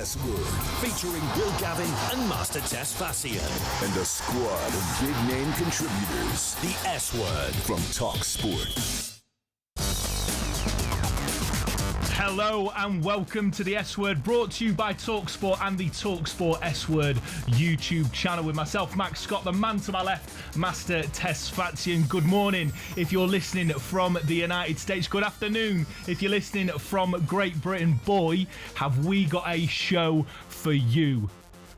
S-Word, featuring Will Gavin and Master Tess Fassian. And a squad of big-name contributors. The S-Word from talkSPORT. Hello and welcome to the S-Word, brought to you by talkSPORT and the talkSPORT S-Word YouTube channel with myself, Max Scott, the man to my left, Master Tess Fatsian. Good morning if you're listening from the United States. Good afternoon if you're listening from Great Britain. Boy, have we got a show for you.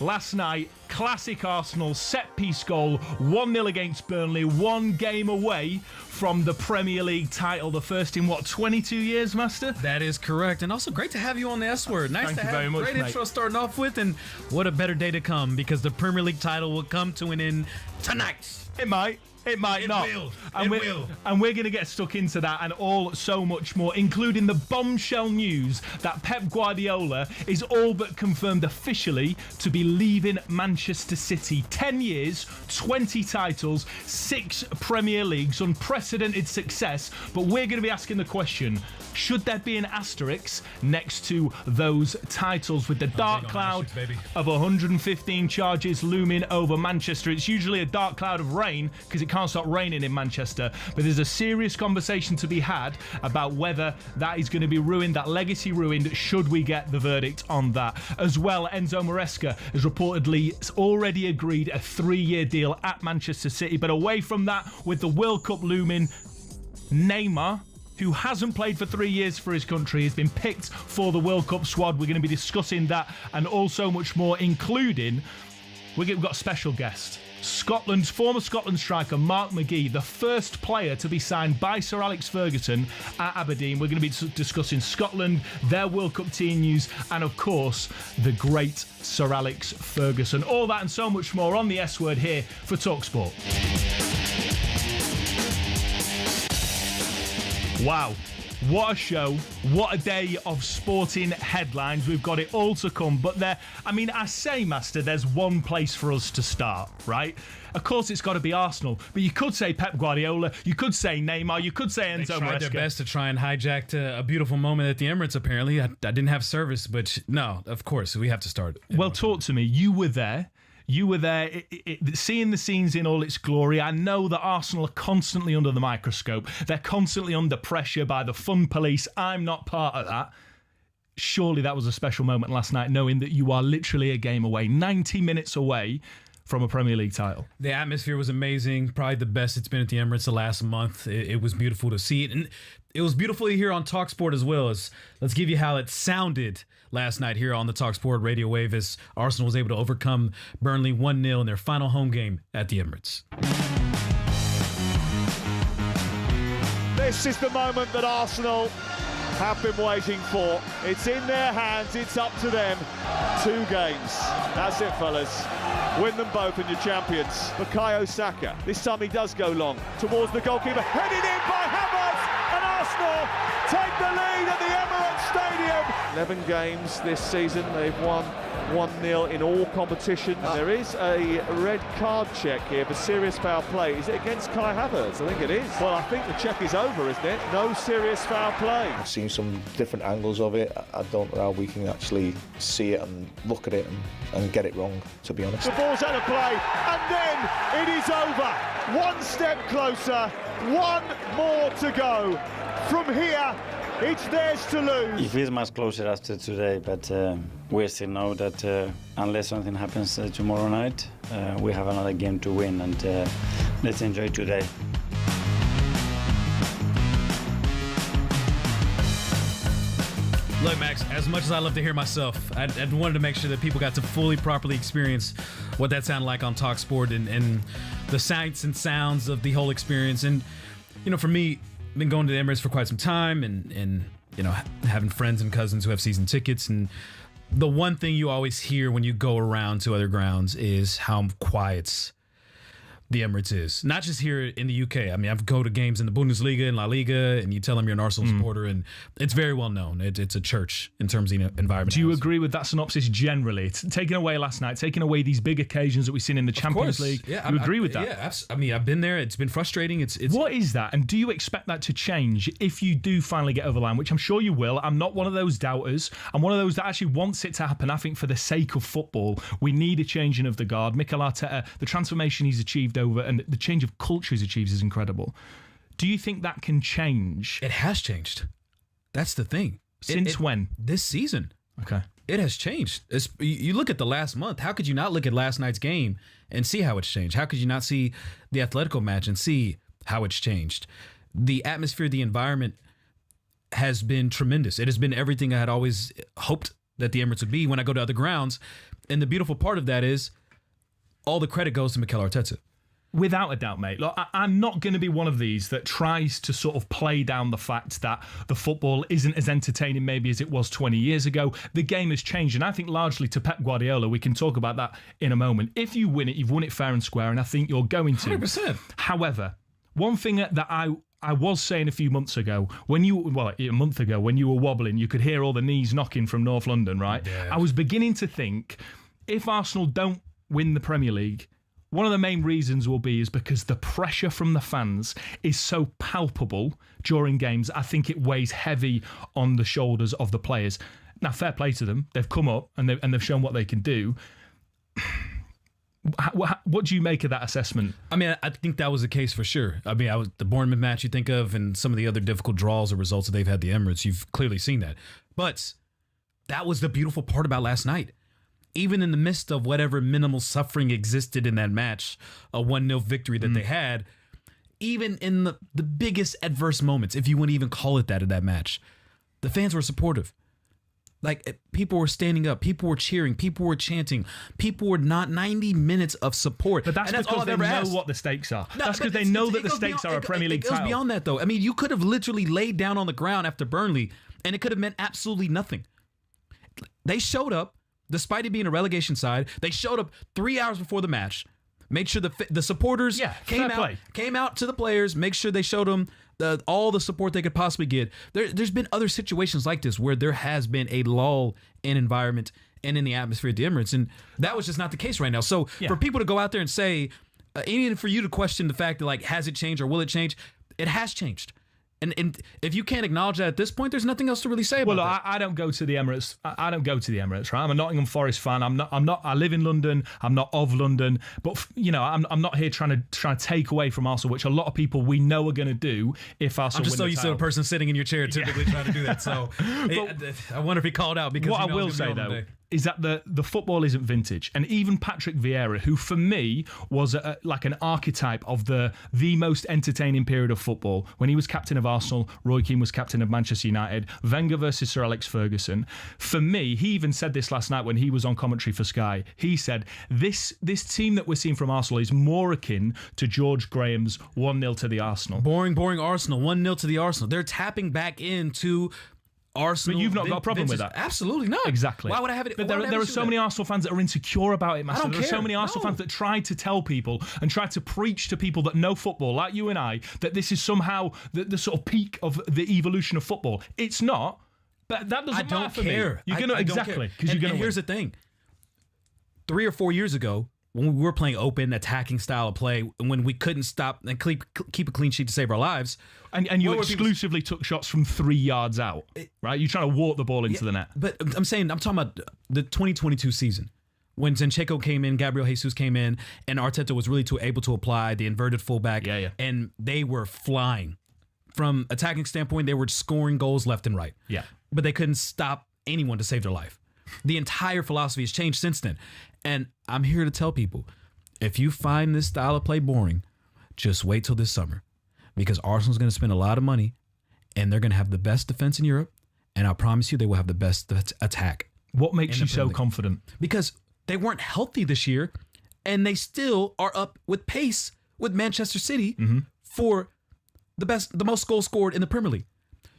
Last night, classic Arsenal set-piece goal, 1-0 against Burnley, one game away from the Premier League title, the first in, 22 years, Master? That is correct, and also great to have you on the S-Word. Nice to have very much, great mate. intro starting off with, and what a better day to come, because the Premier League title will come to an end tonight. It might. It might not. Will. And we're going to get stuck into that and so much more, including the bombshell news that Pep Guardiola is all but confirmed officially to be leaving Manchester City. 10 years, 20 titles, 6 Premier Leagues, unprecedented success. But we're going to be asking the question, should there be an asterisk next to those titles with the dark cloud of 115 charges looming over Manchester? It's usually a dark cloud of rain because it can't stop raining in Manchester, but there's a serious conversation to be had about whether that is going to be ruined, that legacy ruined, should we get the verdict on that. As well, Enzo Maresca has reportedly already agreed a 3-year deal at Manchester City, but away from that, with the World Cup looming, Neymar, who hasn't played for 3 years for his country, has been picked for the World Cup squad. We're going to be discussing that and also much more, including we've got a special guest. Former Scotland striker Mark McGee, the first player to be signed by Sir Alex Ferguson at Aberdeen. We're going to be discussing Scotland, their World Cup team news, and of course, the great Sir Alex Ferguson. All that and so much more on the S-Word here for talkSPORT. Wow. What a show. What a day of sporting headlines. We've got it all to come. But I say, Master, there's one place for us to start, right? Of course, it's got to be Arsenal. But you could say Pep Guardiola. You could say Neymar. You could say Enzo Maresca. They tried their best to try and hijack a beautiful moment at the Emirates, apparently. I didn't have service, but no, of course, we have to start. Well, talk to me. You were there. You were there, seeing the scenes in all its glory. I know that Arsenal are constantly under the microscope. They're constantly under pressure by the fun police. I'm not part of that. Surely that was a special moment last night, knowing that you are literally a game away, 90 minutes away from a Premier League title. The atmosphere was amazing, probably the best it's been at the Emirates the last month. It was beautiful to see it, and it was beautiful to hear on talkSPORT as well. Let's give you how it sounded last night here on the talkSPORT radio wave as Arsenal was able to overcome Burnley 1-0 in their final home game at the Emirates. This is the moment that Arsenal have been waiting for. It's in their hands, it's up to them. 2 games. That's it, fellas. Win them both and you're champions. Bukayo Saka, this time he does go long towards the goalkeeper, headed in by Havertz, and Arsenal take the lead at the Emirates Stadium. 11 games this season, they've won 1-0 in all competitions. There is a red card check here for serious foul play. Is it against Kai Havertz? I think it is. Well, I think the check is over, isn't it? No serious foul play. I've seen some different angles of it. I don't know how we can actually see it and look at it and get it wrong, to be honest. The ball's out of play, and then it is over. One step closer, one more to go. From here, it's theirs to lose. It feels much closer after today, but we still know that unless something happens tomorrow night, we have another game to win, and let's enjoy today. Look, Max, as much as I love to hear myself, I wanted to make sure that people got to fully, properly experience what that sounded like on talkSPORT and the sights and sounds of the whole experience. And, for me, I've been going to the Emirates for quite some time and having friends and cousins who have season tickets. And the one thing you always hear when you go around to other grounds is how quiet the Emirates is. Not just here in the UK. I mean, I've go to games in the Bundesliga and La Liga, and you tell them you're an Arsenal supporter, and it's very well known. It's a church in terms of the environment. Do you agree with that synopsis generally? It's taking away last night, taking away these big occasions that we've seen in the Champions League. Yeah, you agree with that? Yeah, I mean, I've been there. It's been frustrating. It's What is that? And do you expect that to change if you do finally get over the line, which I'm sure you will? I'm not one of those doubters. I'm one of those that actually wants it to happen. I think for the sake of football, we need a changing of the guard. Mikel Arteta, the transformation he's achieved over and the change of culture he's achieved is incredible. Do you think that can change? It has changed. That's the thing. Since when? This season. Okay. It has changed. You look at the last month. How could you not look at last night's game and see how it's changed? How could you not see the Atletico match and see how it's changed? The atmosphere, the environment has been tremendous. It has been everything I had always hoped that the Emirates would be when I go to other grounds. And the beautiful part of that is all the credit goes to Mikel Arteta. Without a doubt, mate. Look, I'm not going to be one of these that tries to sort of play down the fact that the football isn't as entertaining maybe as it was 20 years ago. The game has changed, and I think largely to Pep Guardiola, we can talk about that in a moment. If you win it, you've won it fair and square, and I think you're going to. 100%. However, one thing that I was saying a few months ago, a month ago, when you were wobbling, you could hear all the knees knocking from North London, right? Yeah. I was beginning to think, if Arsenal don't win the Premier League, one of the main reasons will be is because the pressure from the fans is so palpable during games. I think it weighs heavy on the shoulders of the players. Now, fair play to them. They've come up and they've shown what they can do. What do you make of that assessment? I mean, I think that was the case for sure. I mean, the Bournemouth match you think of and some of the other difficult draws or results that they've had the Emirates, you've clearly seen that. But that was the beautiful part about last night. Even in the midst of whatever minimal suffering existed in that match, a 1-0 victory that they had, even in the biggest adverse moments, if you wouldn't even call it that in that match, the fans were supportive. Like, people were standing up, people were cheering, people were chanting, people were not 90 minutes of support. But that's because they know what the stakes are. No, that's because they know that the stakes are a Premier League title. It goes beyond that, though. I mean, you could have literally laid down on the ground after Burnley, and it could have meant absolutely nothing. They showed up. Despite it being a relegation side, they showed up 3 hours before the match, made sure the supporters came out to the players, make sure they showed them all the support they could possibly get. There's been other situations like this where there has been a lull in environment and in the atmosphere at the Emirates, and that was just not the case right now. So for people to go out there and say, even for you to question the fact that, like, has it changed or will it change? It has changed. And if you can't acknowledge that at this point, there's nothing else to really say about that. Well, I don't go to the Emirates. I don't go to the Emirates, right? I'm a Nottingham Forest fan. I'm not. I live in London. I'm not of London. But I'm not here trying to take away from Arsenal, which a lot of people we know are going to do if Arsenal. I'm just so used to a person sitting in your chair typically trying to do that. So I wonder if he called out because what I will say though is that the football isn't vintage, and even Patrick Vieira, who for me was like an archetype of the most entertaining period of football when he was captain of Arsenal, Roy Keane was captain of Manchester United, Wenger versus Sir Alex Ferguson. For me, he even said this last night when he was on commentary for Sky. He said this team that we're seeing from Arsenal is more akin to George Graham's 1-0 to the Arsenal. Boring Arsenal, 1-0 to the Arsenal. They're tapping back into Arsenal. But you've not got a problem with that. Absolutely not. Exactly. Why would I have it? But there are so many Arsenal fans that are insecure about it, Master. There are so many Arsenal fans that try to tell people and try to preach to people that know football, like you and I, that this is somehow the sort of peak of the evolution of football. It's not. But that doesn't matter for me. You're going to exactly because you're going to. And here's the thing: 3 or 4 years ago, when we were playing open, attacking style of play, and when we couldn't stop and keep a clean sheet to save our lives. And you exclusively took shots from 3 yards out, right? You're trying to walk the ball into the net. But I'm talking about the 2022 season when Zinchenko came in, Gabriel Jesus came in, and Arteta was really able to apply the inverted fullback. And they were flying. From attacking standpoint, they were scoring goals left and right. Yeah. But they couldn't stop anyone to save their life. The entire philosophy has changed since then. And I'm here to tell people, if you find this style of play boring, just wait till this summer. Because Arsenal's going to spend a lot of money, and they're going to have the best defense in Europe, and I promise you they will have the best attack. What makes you so confident? Because they weren't healthy this year, and they still are up with pace with Manchester City for the most goals scored in the Premier League.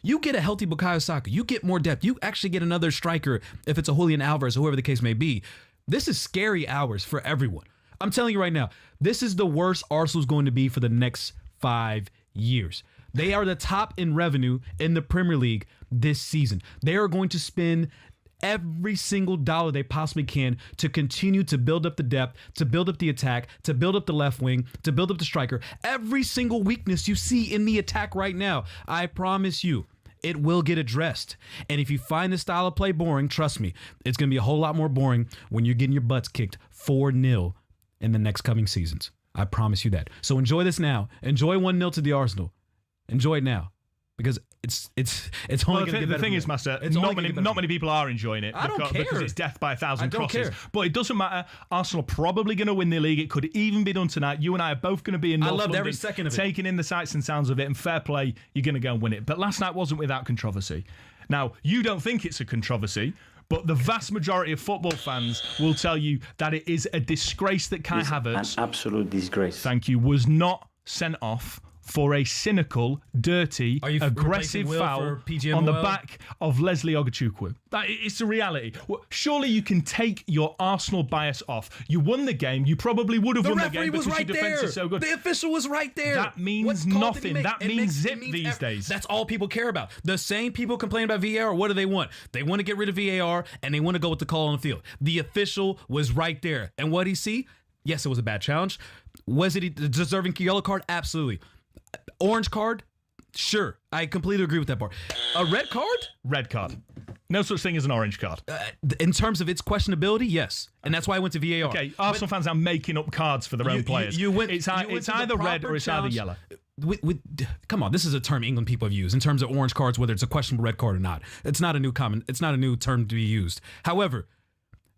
You get a healthy Bukayo Saka, you get more depth, you actually get another striker if it's a Julian Alvarez or whoever the case may be. This is scary hours for everyone. I'm telling you right now, this is the worst Arsenal's going to be for the next 5 years. They are the top in revenue in the Premier League this season. They are going to spend every single dollar they possibly can to continue to build up the depth, to build up the attack, to build up the left wing, to build up the striker. Every single weakness you see in the attack right now, I promise you, it will get addressed. And if you find this style of play boring, trust me, it's going to be a whole lot more boring when you're getting your butts kicked 4-0 in the next coming seasons. I promise you that. So enjoy this now. Enjoy 1-0 to the Arsenal. Enjoy it now. Because it's only going to get better. The thing is, Master, not many people are enjoying it. I don't care. Because it's death by 1,000 crosses. Care. But it doesn't matter. Arsenal are probably going to win the league. It could even be done tonight. You and I are both going to be in North London, every second of it, taking in the sights and sounds of it. And fair play, you're going to go and win it. But last night wasn't without controversy. Now, you don't think it's a controversy, but the vast majority of football fans will tell you that it is a disgrace that Kai Havertz, an absolute disgrace. Thank you, was not sent off for a cynical, dirty, aggressive foul on the back of Leslie Ogachukwu. It's a reality. Surely you can take your Arsenal bias off. You won the game. You probably would have won the game because your defence is so good. The official was right there. That means nothing. That means zip these days. That's all people care about. The same people complain about VAR. What do they want? They want to get rid of VAR, and they want to go with the call on the field. The official was right there. And what did he see? Yes, it was a bad challenge. Was it a deserving yellow card? Absolutely. Orange card? Sure. I completely agree with that part. A red card? Red card. No such thing as an orange card. In terms of its questionability, yes. And that's why I went to VAR. Okay, Arsenal fans are making up cards for their own players. It's either red or it's either yellow. Come on, this is a term England people have used in terms of orange cards, whether it's a questionable red card or not. It's not a new term to be used. However,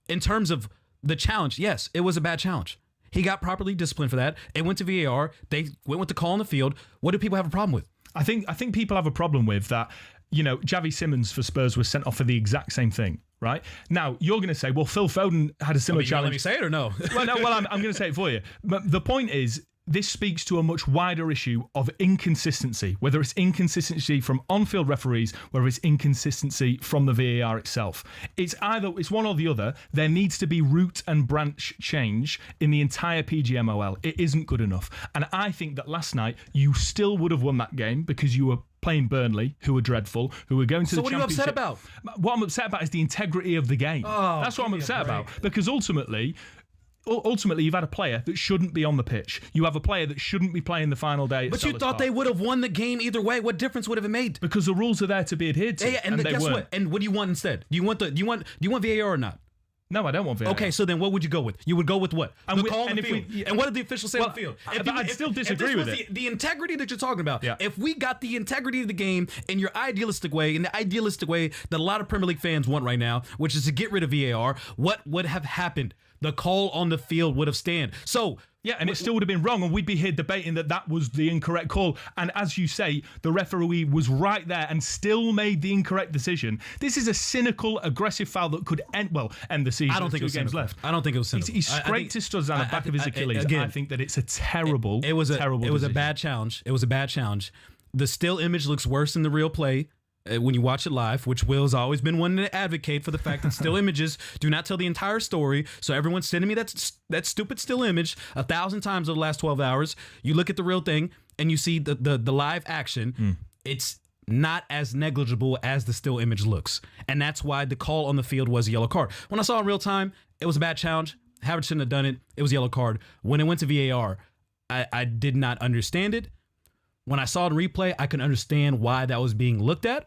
in terms of the challenge, yes, it was a bad challenge. He got properly disciplined for that. It went to VAR. They went with the call on the field. What do people have a problem with? I think people have a problem with that. You know, Javi Simmons for Spurs was sent off for the exact same thing, right? Now, you're going to say, well, Phil Foden had a similar challenge. Let me say it or no? I'm going to say it for you. But the point is, this speaks to a much wider issue of inconsistency, whether it's inconsistency from on-field referees, whether it's inconsistency from the VAR itself. It's one or the other. There needs to be root and branch change in the entire PGMOL. It isn't good enough. And I think that last night you still would have won that game because you were playing Burnley, who were dreadful, who were going to the Championship. So what are you upset about? What I'm upset about is the integrity of the game. That's what I'm upset about. Because ultimately, you've had a player that shouldn't be on the pitch. You have a player that shouldn't be playing the final day. But you thought they would have won the game either way. What difference would have it made? Because the rules are there to be adhered to. Yeah, and guess what? And what do you want instead? Do you want VAR or not? No, I don't want VAR. Okay, so then what would you go with? You would go with what? The call on the field. And what did the officials say on the field? I'd still disagree with it. The integrity that you're talking about, if we got the integrity of the game in your idealistic way, in the idealistic way that a lot of Premier League fans want right now, which is to get rid of VAR, what would have happened? The call on the field would have stand. So yeah, and it still would have been wrong, and we'd be here debating that was the incorrect call. And as you say, the referee was right there and still made the incorrect decision. This is a cynical, aggressive foul that could end the season. I don't think it was games cynical. left. I don't think it was cynical. He scraped his studs down the back of his Achilles. Again, I think that it's a terrible, terrible. It was a bad challenge. It was a bad challenge. The still image looks worse than the real play. When you watch it live, which Will's always been one to advocate for the fact that still images do not tell the entire story. So everyone's sending me that stupid still image 1,000 times over the last 12 hours. You look at the real thing and you see the live action. It's not as negligible as the still image looks. And that's why the call on the field was a yellow card. When I saw it in real time, it was a bad challenge. Havertz shouldn't have done it. It was a yellow card. When it went to VAR, I did not understand it. When I saw it in replay, I could understand why that was being looked at.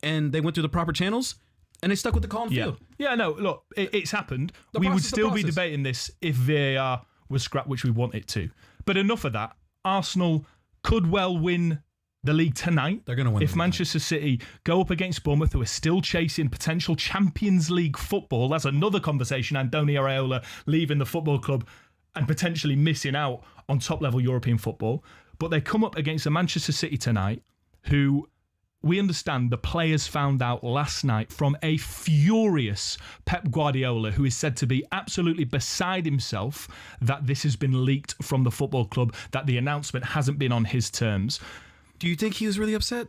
And they went through the proper channels, and they stuck with the call on field. Yeah, no, look, it's happened. We would still be debating this if VAR was scrapped, which we want it to. But enough of that. Arsenal could well win the league tonight. They're going to win. If Manchester City go up against Bournemouth, who are still chasing potential Champions League football. That's another conversation. Andoni Areola leaving the football club and potentially missing out on top-level European football. But they come up against a Manchester City tonight who... We understand the players found out last night from a furious Pep Guardiola, who is said to be absolutely beside himself that this has been leaked from the football club, that the announcement hasn't been on his terms. Do you think he was really upset?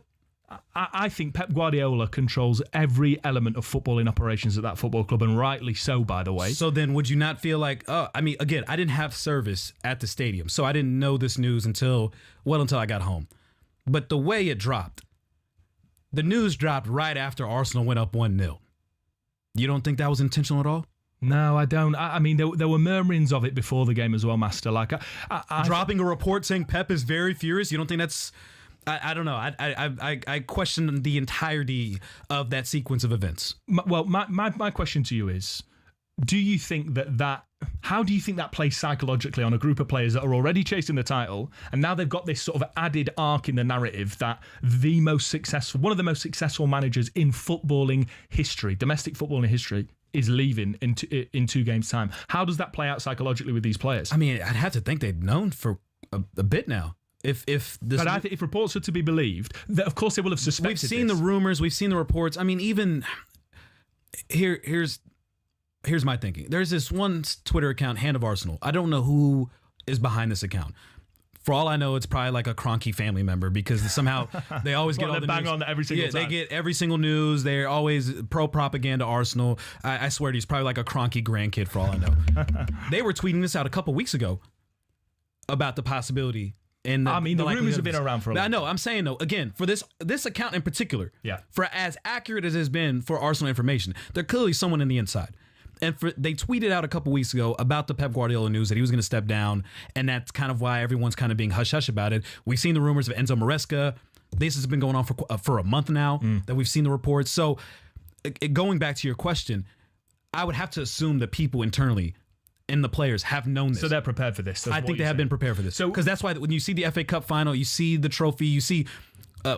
I think Pep Guardiola controls every element of footballing operations at that football club, and rightly so, by the way. So then would you not feel like, again, I didn't have service at the stadium, so I didn't know this news until I got home. But the way it dropped, the news dropped right after Arsenal went up 1-0. You don't think that was intentional at all? No, I don't. I mean, there were murmurings of it before the game as well, Master. Like, dropping a report saying Pep is very furious. You don't think that's... I don't know. I question the entirety of that sequence of events. My question to you is, do you think how do you think that plays psychologically on a group of players that are already chasing the title, and now they've got this sort of added arc in the narrative that one of the most successful managers in footballing history, domestic footballing history, is leaving in 2 games' time? How does that play out psychologically with these players? I mean, I'd have to think they'd known for a bit now. But I think if reports are to be believed, of course they will have suspected. We've seen the rumors, we've seen the reports. I mean, even here's my thinking. There's this one Twitter account, Hand of Arsenal. I don't know who is behind this account. For all I know, it's probably like a Kroenke family member, because somehow they always get all the bang news. on every single time. They get every single news. They're always pro-propaganda Arsenal. I swear he's probably like a Kroenke grandkid for all I know. They were tweeting this out a couple weeks ago about the possibility. And the rumors have been around for a long time. I know. I'm saying, though, again, for this account in particular, yeah, for as accurate as it has been for Arsenal information, there's clearly someone in the inside. And they tweeted out a couple weeks ago about the Pep Guardiola news that he was going to step down, and that's kind of why everyone's kind of being hush-hush about it. We've seen the rumors of Enzo Maresca. This has been going on for a month now that we've seen the reports. So going back to your question, I would have to assume that people internally and the players have known this. So they're prepared for this. I think they have been prepared for this. Because that's why when you see the FA Cup final, you see the trophy, you see...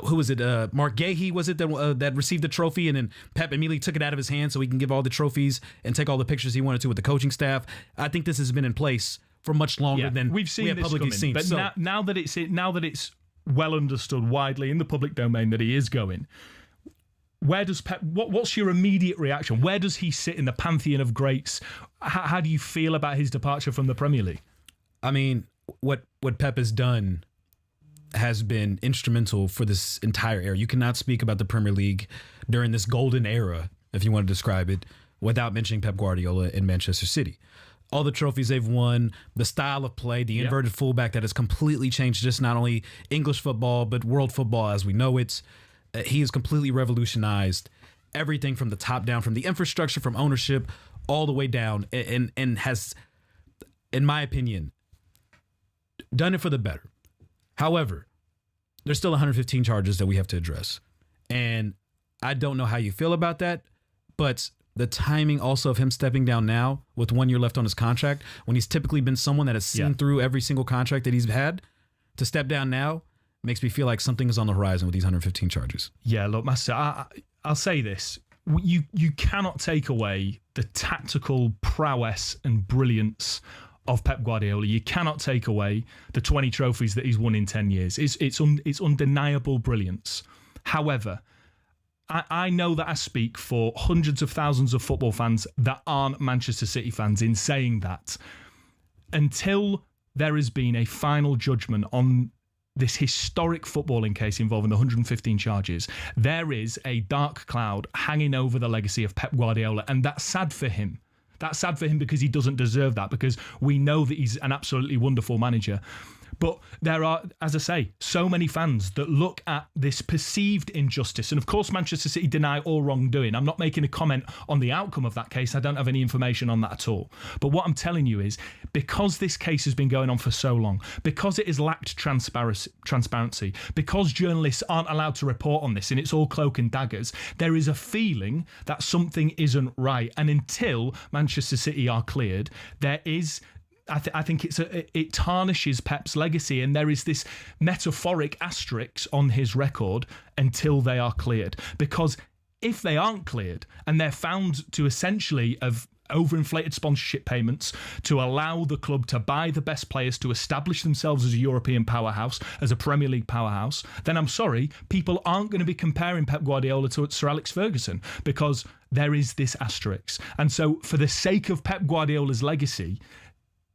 who was it? Mark Gahey, was it, that received the trophy, and then Pep immediately took it out of his hand so he can give all the trophies and take all the pictures he wanted to with the coaching staff. I think this has been in place for much longer than we've seen this publicly coming. seen. But now that it's well understood widely in the public domain that he is going, where does Pep? What's your immediate reaction? Where does he sit in the pantheon of greats? How do you feel about his departure from the Premier League? I mean, what Pep has done has been instrumental for this entire era. You cannot speak about the Premier League during this golden era, if you want to describe it, without mentioning Pep Guardiola in Manchester City. All the trophies they've won, the style of play, the inverted fullback that has completely changed just not only English football, but world football as we know it. He has completely revolutionized everything from the top down, from the infrastructure, from ownership, all the way down, and has, in my opinion, done it for the better. However, there's still 115 charges that we have to address. And I don't know how you feel about that, but the timing also of him stepping down now with 1 year left on his contract, when he's typically been someone that has seen through every single contract that he's had, to step down now makes me feel like something is on the horizon with these 115 charges. Yeah, look, Master, I'll say this. You cannot take away the tactical prowess and brilliance of Pep Guardiola. You cannot take away the 20 trophies that he's won in 10 years. It's undeniable brilliance. However, I know that I speak for hundreds of thousands of football fans that aren't Manchester City fans in saying that until there has been a final judgment on this historic footballing case involving the 115 charges, there is a dark cloud hanging over the legacy of Pep Guardiola, and that's sad for him. That's sad for him because he doesn't deserve that, because we know that he's an absolutely wonderful manager. But there are, as I say, so many fans that look at this perceived injustice. And of course, Manchester City deny all wrongdoing. I'm not making a comment on the outcome of that case. I don't have any information on that at all. But what I'm telling you is, because this case has been going on for so long, because it has lacked transparency, because journalists aren't allowed to report on this and it's all cloak and daggers, there is a feeling that something isn't right. And until Manchester City are cleared, there is... I think it tarnishes Pep's legacy, and there is this metaphoric asterisk on his record until they are cleared. Because if they aren't cleared and they're found to essentially have overinflated sponsorship payments to allow the club to buy the best players to establish themselves as a European powerhouse, as a Premier League powerhouse, then I'm sorry, people aren't going to be comparing Pep Guardiola to Sir Alex Ferguson, because there is this asterisk. And so for the sake of Pep Guardiola's legacy,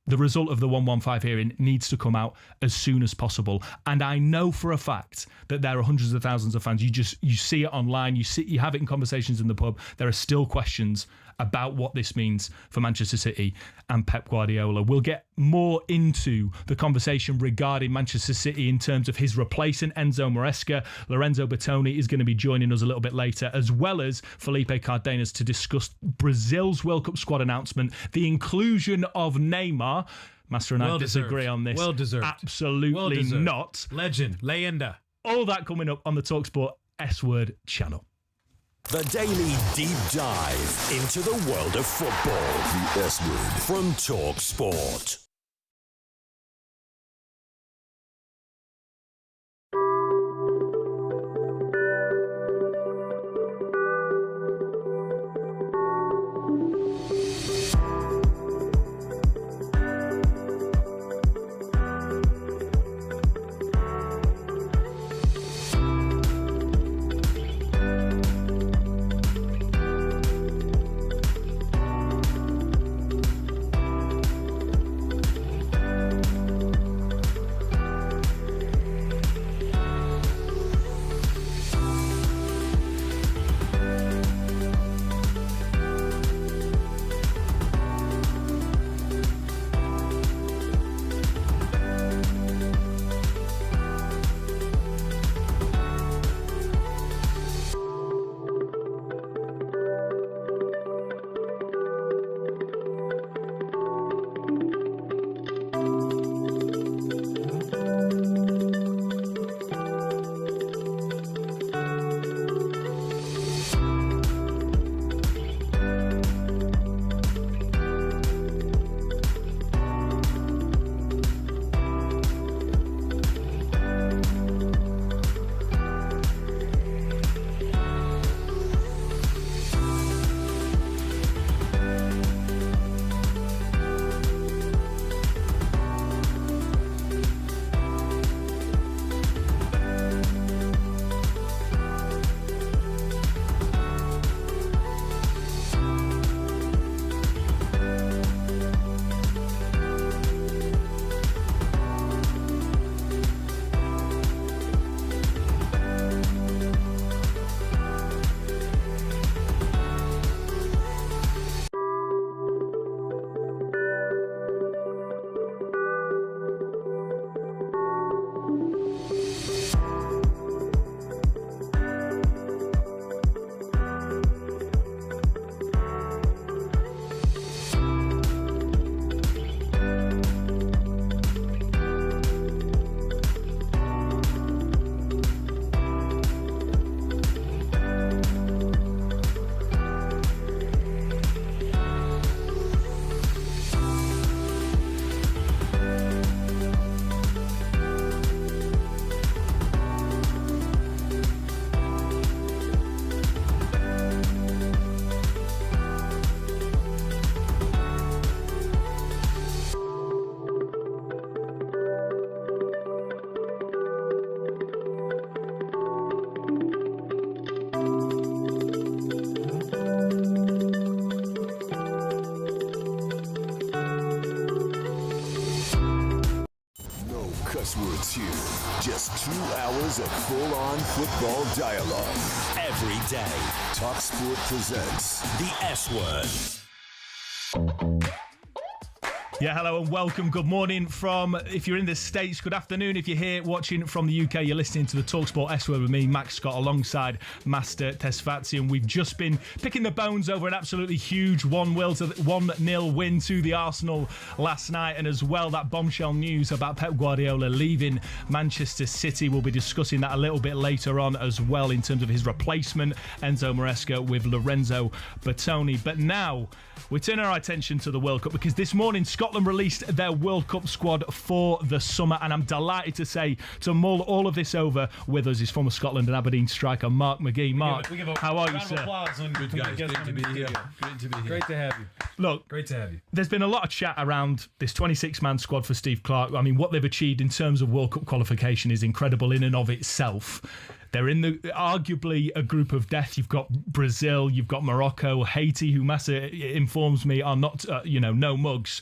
the result of the 115 hearing needs to come out as soon as possible. And I know for a fact that there are hundreds of thousands of fans. You see it online, you have it in conversations in the pub. There are still questions about what this means for Manchester City and Pep Guardiola. We'll get more into the conversation regarding Manchester City in terms of his replacement, Enzo Maresca. Lorenzo Bertoni is going to be joining us a little bit later, as well as Felipe Cardenas, to discuss Brazil's World Cup squad announcement, the inclusion of Neymar. Master and I disagree on this. Well deserved. Absolutely not. Legend. Leyenda. All that coming up on the talkSPORT S-Word channel. The daily deep dive into the world of football. The S-Word from talkSPORT. Words here. Just 2 hours of full-on football dialogue. Every day, talkSPORT presents the S-Word. Yeah, hello and welcome. Good morning from, if you're in the States, good afternoon. If you're here watching from the UK, you're listening to the talkSPORT S-Word with me, Max Scott, alongside Master Tesfatsi. And we've just been picking the bones over an absolutely huge 1-0 win to the Arsenal last night. And as well, that bombshell news about Pep Guardiola leaving Manchester City. We'll be discussing that a little bit later on as well in terms of his replacement, Enzo Maresca, with Lorenzo Bertoni. But now we turn our attention to the World Cup, because this morning Scotland released their World Cup squad for the summer, and I'm delighted to say, to mull all of this over with us, is former Scotland and Aberdeen striker Mark McGee. Mark, how are you, sir? Good, guys. Great to be here. Great to have you. Look, great to have you. There's been a lot of chat around this 26-man squad for Steve Clarke. I mean, what they've achieved in terms of World Cup qualification is incredible in and of itself. They're in arguably a group of death. You've got Brazil, you've got Morocco, Haiti, who Massa informs me are not, no mugs.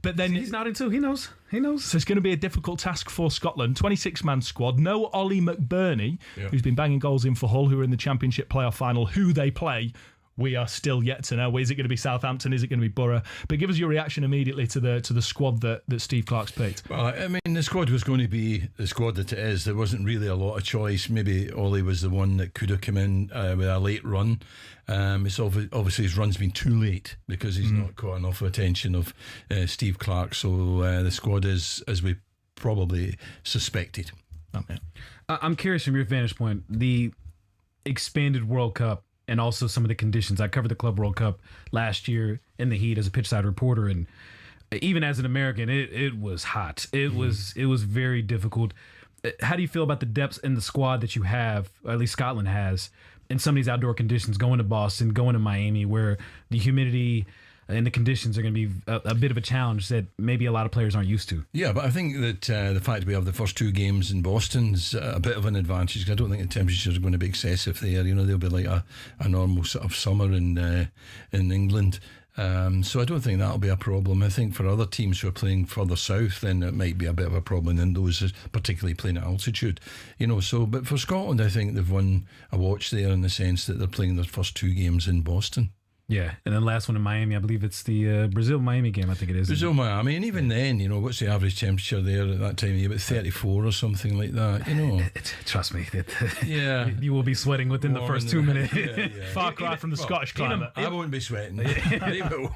But then he's nodding too. He knows. So it's going to be a difficult task for Scotland. 26-man squad. No Ollie McBurney, who's been banging goals in for Hull, who are in the Championship playoff final. Who they play, we are still yet to know. Is it going to be Southampton? Is it going to be Borough? But give us your reaction immediately to the squad that Steve Clarke's picked. Well, I mean, the squad was going to be the squad that it is. There wasn't really a lot of choice. Maybe Ollie was the one that could have come in with a late run. It's obviously his run's been too late because he's not caught enough attention of Steve Clarke. So the squad is as we probably suspected. Okay. I'm curious from your vantage point, the expanded World Cup and also some of the conditions. I covered the Club World Cup last year in the heat as a pitchside reporter, and even as an American, it was hot. It was very difficult. How do you feel about the depths in the squad that you have, or at least Scotland has, in some of these outdoor conditions, going to Boston, going to Miami, where the humidity and the conditions are going to be a bit of a challenge that maybe a lot of players aren't used to? Yeah, but I think that the fact that we have the first two games in Boston's a bit of an advantage, because I don't think the temperatures are going to be excessive there. You know, they'll be like a normal sort of summer in England. So I don't think that'll be a problem. I think for other teams who are playing further south, then it might be a bit of a problem in those particularly playing at altitude. You know, so but for Scotland, I think they've won a watch there in the sense that they're playing their first two games in Boston. Yeah, and then last one in Miami, I believe it's the Brazil-Miami game, I think it is. Brazil-Miami, and even then, you know, what's the average temperature there at that time? About 34 or something like that, you know. Trust me, yeah, you will be sweating within the first 2 minutes. Yeah. Far cry from the Scottish climate. I won't be sweating.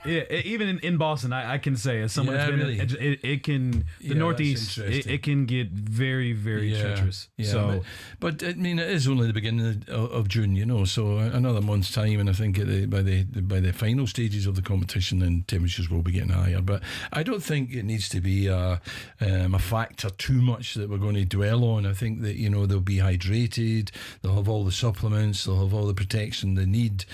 Even in Boston, I can say, as someone who's been really. it can, the Northeast, it can get very, very treacherous. Yeah, so, but I mean, it is only the beginning of June, you know, so another month's time, and I think by the final stages of the competition, then temperatures will be getting higher. But I don't think it needs to be a factor too much that we're going to dwell on. I think that, you know, they'll be hydrated, they'll have all the supplements, they'll have all the protection they need.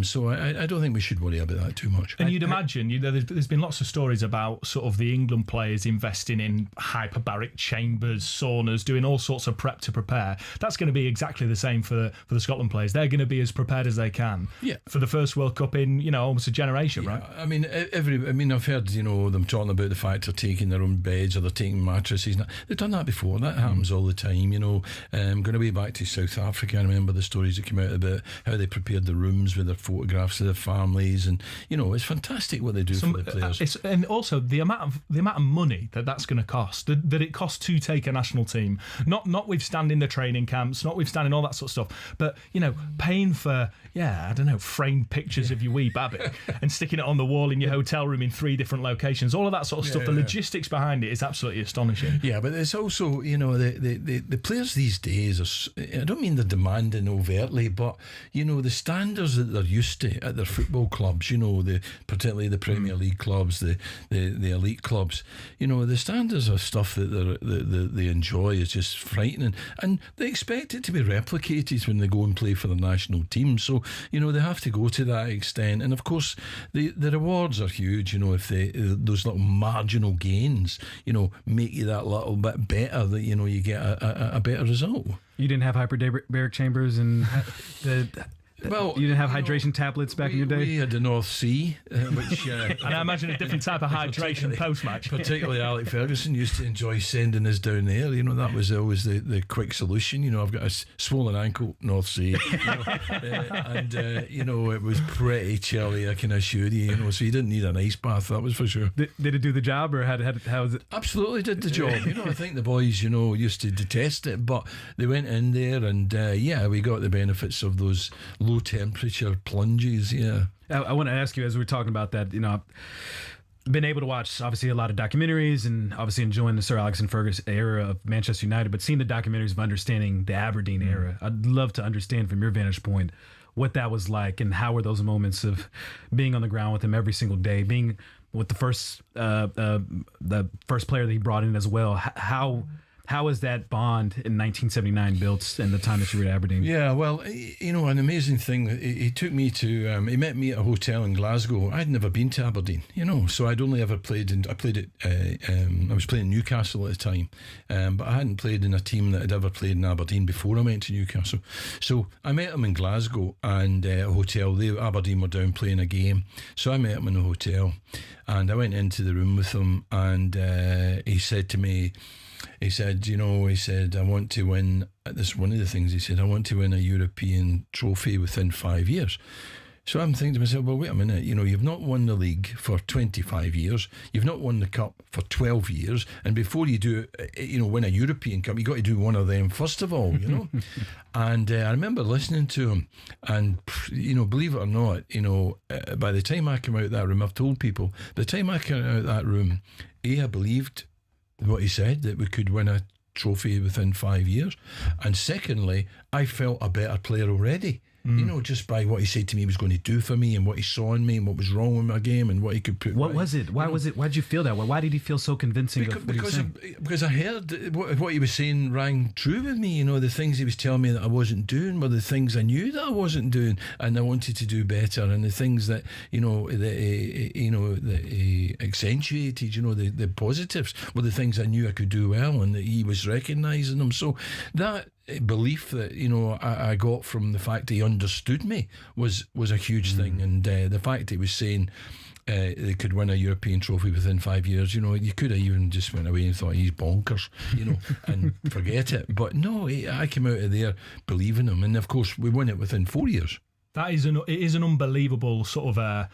So I don't think we should worry about that too much. And you'd imagine, you know, there's been lots of stories about sort of the England players investing in hyperbaric chambers, saunas, doing all sorts of prep to prepare. That's going to be exactly the same for the Scotland players. They're going to be as prepared as they can for the first World Cup in, you know, almost a generation, right? I mean, I've heard, you know, them talking about the fact they're taking their own beds or they're taking mattresses. They've done that before. That happens all the time, you know. Going to be back to South Africa, I remember the stories that came out about how they prepared the rooms with their photographs of their families, and, you know, it's fantastic what they do for the players. And also the amount of money that's going to cost, that it costs to take a national team, notwithstanding the training camps, notwithstanding all that sort of stuff, but, you know, paying for, I don't know, framed pictures of your wee baby and sticking it on the wall in your hotel room in 3 different locations, all of that sort of stuff. The logistics behind it is absolutely astonishing. Yeah, but it's also, you know, the players these days are, I don't mean they're demanding overtly, but, you know, the standards that they're used to at their football clubs, you know, particularly the Premier League clubs, the elite clubs, you know, the standards of stuff that they enjoy is just frightening, and they expect it to be replicated when they go and play for the national team. So, you know, they have to go to that extent. And of course, the rewards are huge, you know, if those little marginal gains, you know, make you that little bit better, that, you know, you get a better result. You didn't have hyperbaric chambers and Well, you didn't have hydration tablets back in your day? We had the North Sea, which... and I imagine a different type of hydration post-match. Particularly Alec Ferguson used to enjoy sending us down there. You know, that was always the quick solution. You know, I've got a swollen ankle, North Sea. You know, you know, it was pretty chilly, I can assure you. You know, so you didn't need an ice bath, that was for sure. Did it do the job, or how was it? Absolutely did the job. You know, I think the boys, you know, used to detest it, but they went in there and, we got the benefits of those low temperature plunges. I want to ask you, as we were talking about that, you know, I've been able to watch obviously a lot of documentaries and obviously enjoying the Sir Alex and Ferguson era of Manchester United, but seeing the documentaries of understanding the Aberdeen era, I'd love to understand from your vantage point what that was like, and how were those moments of being on the ground with him every single day, being with the first player that he brought in as well. How How was that bond in 1979 built in the time that you were at Aberdeen? Yeah, well, you know, an amazing thing. He took me to. He met me at a hotel in Glasgow. I'd never been to Aberdeen, you know, so I'd only ever played in. I played at. I was playing Newcastle at the time, but I hadn't played in a team that had ever played in Aberdeen before I went to Newcastle. So I met him in Glasgow and a hotel. Aberdeen were down playing a game, so I met him in a hotel, and I went into the room with him, and he said to me. He said, I want to win. This is one of the things he said. I want to win a European trophy within 5 years. So I'm thinking to myself, well, wait a minute. You know, you've not won the league for 25 years. You've not won the cup for 12 years. And before you do, win a European cup, you've got to do one of them first of all, you know. And I remember listening to him, and believe it or not, by the time I came out of that room, I've told people, the time I came out of that room, I believed what he said, that we could win a trophy within 5 years, and secondly, I felt a better player already. Just by what he said to me he was going to do for me, and what he saw in me, and what was wrong with my game, and what he could put. What right. was it? Why was it? Why did you feel that way? Why did he feel so convincing? Because I heard what he was saying rang true with me. The things he was telling me that I wasn't doing were the things I knew that I wasn't doing, and I wanted to do better. And the things that that he accentuated, the positives were the things I knew I could do well, and that he was recognising them. So that belief that I got from the fact he understood me was a huge thing, and the fact he was saying they could win a European trophy within 5 years, you could have even just went away and thought he's bonkers, and forget it. But no, I came out of there believing him, and of course we won it within 4 years. It is an unbelievable sort of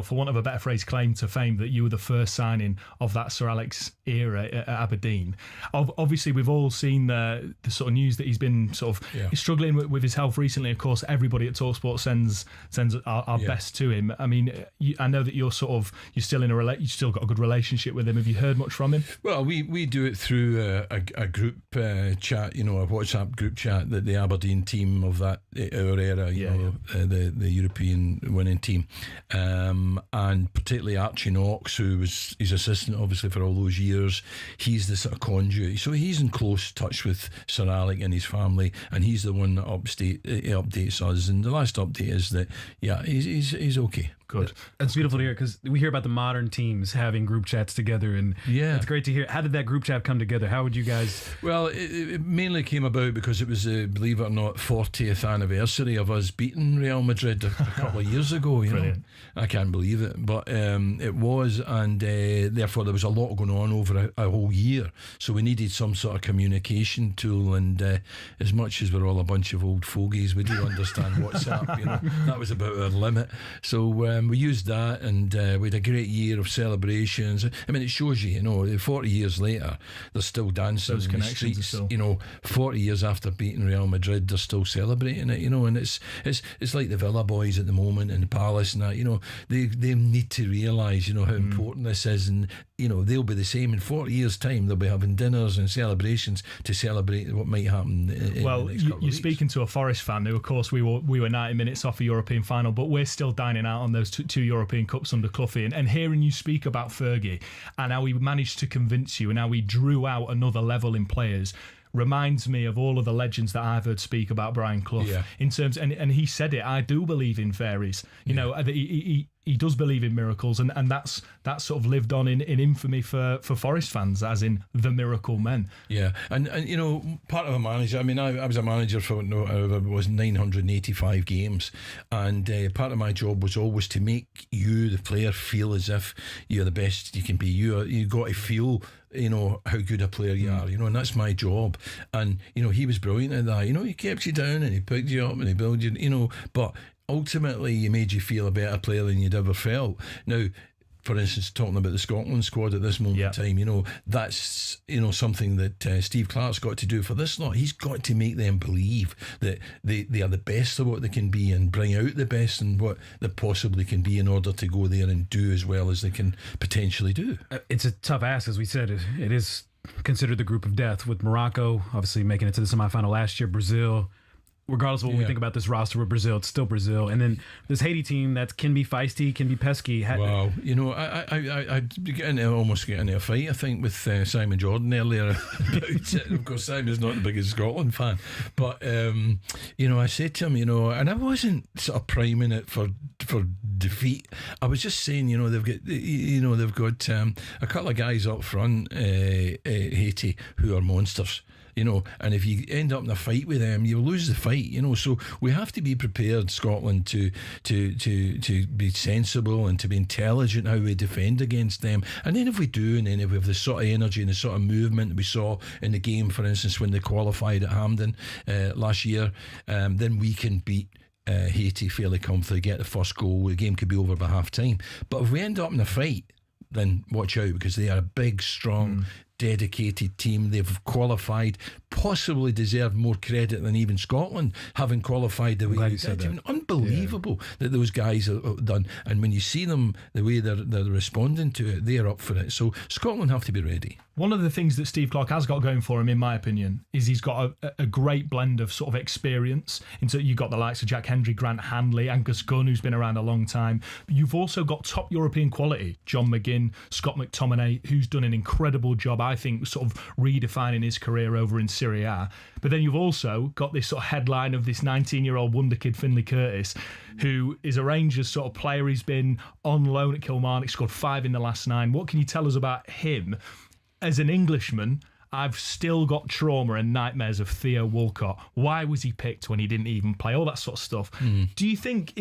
for want of a better phrase, claim to fame that you were the first signing of that Sir Alex era at Aberdeen. Obviously, we've all seen the sort of news that he's been sort of struggling with his health recently. Of course, everybody at talkSPORT sends our best to him. I mean, I know that you're still you've still got a good relationship with him. Have you heard much from him? Well, we do it through a group chat, a WhatsApp group chat that the Aberdeen team of our era, the European winning team. And particularly Archie Knox, who was his assistant obviously for all those years, he's the sort of conduit. So he's in close touch with Sir Alec and his family, and he's the one that updates us. And the last update is that he's okay. Good. That's beautiful to hear, because we hear about the modern teams having group chats together, and it's great to hear. How did that group chat come together? How would you guys? Well, it mainly came about because it was, believe it or not, 40th anniversary of us beating Real Madrid a couple of years ago. Brilliant. I can't believe it, but it was, and therefore there was a lot going on over a whole year. So we needed some sort of communication tool, and as much as we're all a bunch of old fogies, we do understand WhatsApp. That was about our limit. So we used that, and we had a great year of celebrations. I mean, it shows you, 40 years later, they're still dancing those in the connections streets. 40 years after beating Real Madrid, they're still celebrating it. And it's like the Villa boys at the moment, and Palace and that. They need to realise, how important this is, and they'll be the same in 40 years' time. They'll be having dinners and celebrations to celebrate what might happen. You're speaking to a Forest fan who, of course, we were 90 minutes off a European final, but we're still dining out on those two European Cups under Cloughy, and hearing you speak about Fergie and how he managed to convince you and how he drew out another level in players reminds me of all of the legends that I've heard speak about Brian Clough in terms, and he said it, I do believe in fairies, he does believe in miracles, and that's sort of lived on in infamy for Forest fans, as in the miracle men. And part of a manager, I mean, I was a manager for it was 985 games, and part of my job was always to make you, the player, feel as if you're the best you can be. You got to feel how good a player you are, and that's my job. And he was brilliant at that. He kept you down and he picked you up and he built you, but ultimately he made you feel a better player than you'd ever felt. Now, for instance, talking about the Scotland squad at this moment in time, that's something that Steve Clarke's got to do for this lot. He's got to make them believe that they are the best of what they can be, and bring out the best in what they possibly can be in order to go there and do as well as they can potentially do. It's a tough ask, as we said. It is considered the group of death, with Morocco obviously making it to the semifinal last year, Brazil regardless of what we think about this roster with Brazil, it's still Brazil. And then this Haiti team that can be feisty, can be pesky. Wow, you know, I almost get into a fight, I think, with Simon Jordan earlier about it. Of course, Simon's not the biggest Scotland fan, but you know, I said to him, you know, and I wasn't sort of priming it for defeat. I was just saying, you know, they've got a couple of guys up front, Haiti, who are monsters. You know, and if you end up in a fight with them, you'll lose the fight. You know, so we have to be prepared, Scotland, to be sensible and to be intelligent how we defend against them. And then if we do, and then if we have the sort of energy and the sort of movement that we saw in the game, for instance, when they qualified at Hampden last year, then we can beat Haiti fairly comfortably, get the first goal. The game could be over by half time. But if we end up in a fight, then watch out, because they are a big, strong, dedicated team. They've qualified, possibly deserve more credit than even Scotland, having qualified the way they did. Unbelievable that those guys have done. And when you see them, the way they're responding to it, they're up for it. So Scotland have to be ready. One of the things that Steve Clarke has got going for him, in my opinion, is he's got a great blend of sort of experience. So you've got the likes of Jack Hendry, Grant Hanley, Angus Gunn, who's been around a long time. But you've also got top European quality. John McGinn, Scott McTominay, who's done an incredible job, I think, sort of redefining his career over in Serie A. But then you've also got this sort of headline of this 19-year-old wonder kid, Finlay Curtis, who is a Rangers sort of player. He's been on loan at Kilmarnock, scored 5 in the last 9. What can you tell us about him? As an Englishman, I've still got trauma and nightmares of Theo Walcott. Why was he picked when he didn't even play? All that sort of stuff. Do you think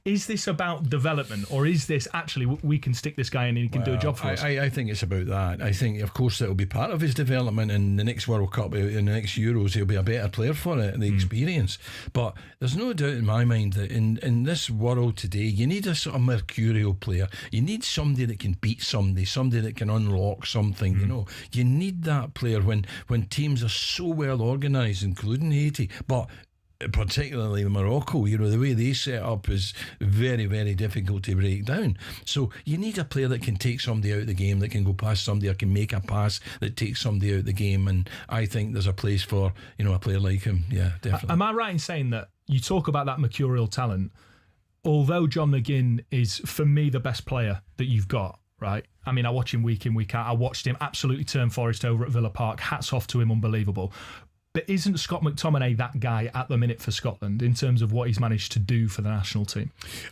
is this about development, or is this actually we can stick this guy in and he can do a job for us? I think it's about that. I think, of course, that will be part of his development in the next World Cup, in the next Euros. He'll be a better player for it, the experience. But there's no doubt in my mind that in this world today, you need a sort of mercurial player. You need somebody that can beat somebody that can unlock something. You know, you need that player when teams are so well organised, including Haiti, but particularly Morocco. You know, the way they set up is very, very difficult to break down. So you need a player that can take somebody out of the game, that can go past somebody, or can make a pass that takes somebody out of the game. And I think there's a place for, you know, a player like him. Yeah, definitely. Am I right in saying that you talk about that mercurial talent, although John McGinn is, for me, the best player that you've got, right? I mean, I watch him week in, week out. I watched him absolutely turn Forest over at Villa Park. Hats off to him, unbelievable. But isn't Scott McTominay that guy at the minute for Scotland in terms of what he's managed to do for the national team?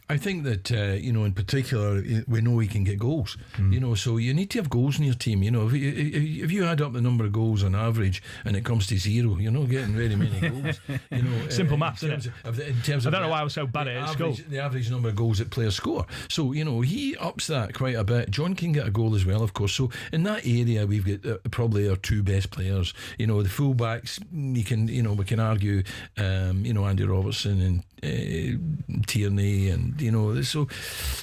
I think that, you know, in particular, we know he can get goals. You know, so you need to have goals in your team. You know, if you add up the number of goals on average and it comes to 0, you're not getting very many goals. You know, simple maths, isn't it? In terms of I don't know why I was so bad at it. It's cool. The average number of goals that players score. So, you know, he ups that quite a bit. John can get a goal as well, of course. So in that area, we've got probably our 2 best players. You know, the fullbacks, we can argue, you know, Andy Robertson and Tierney, and, you know, so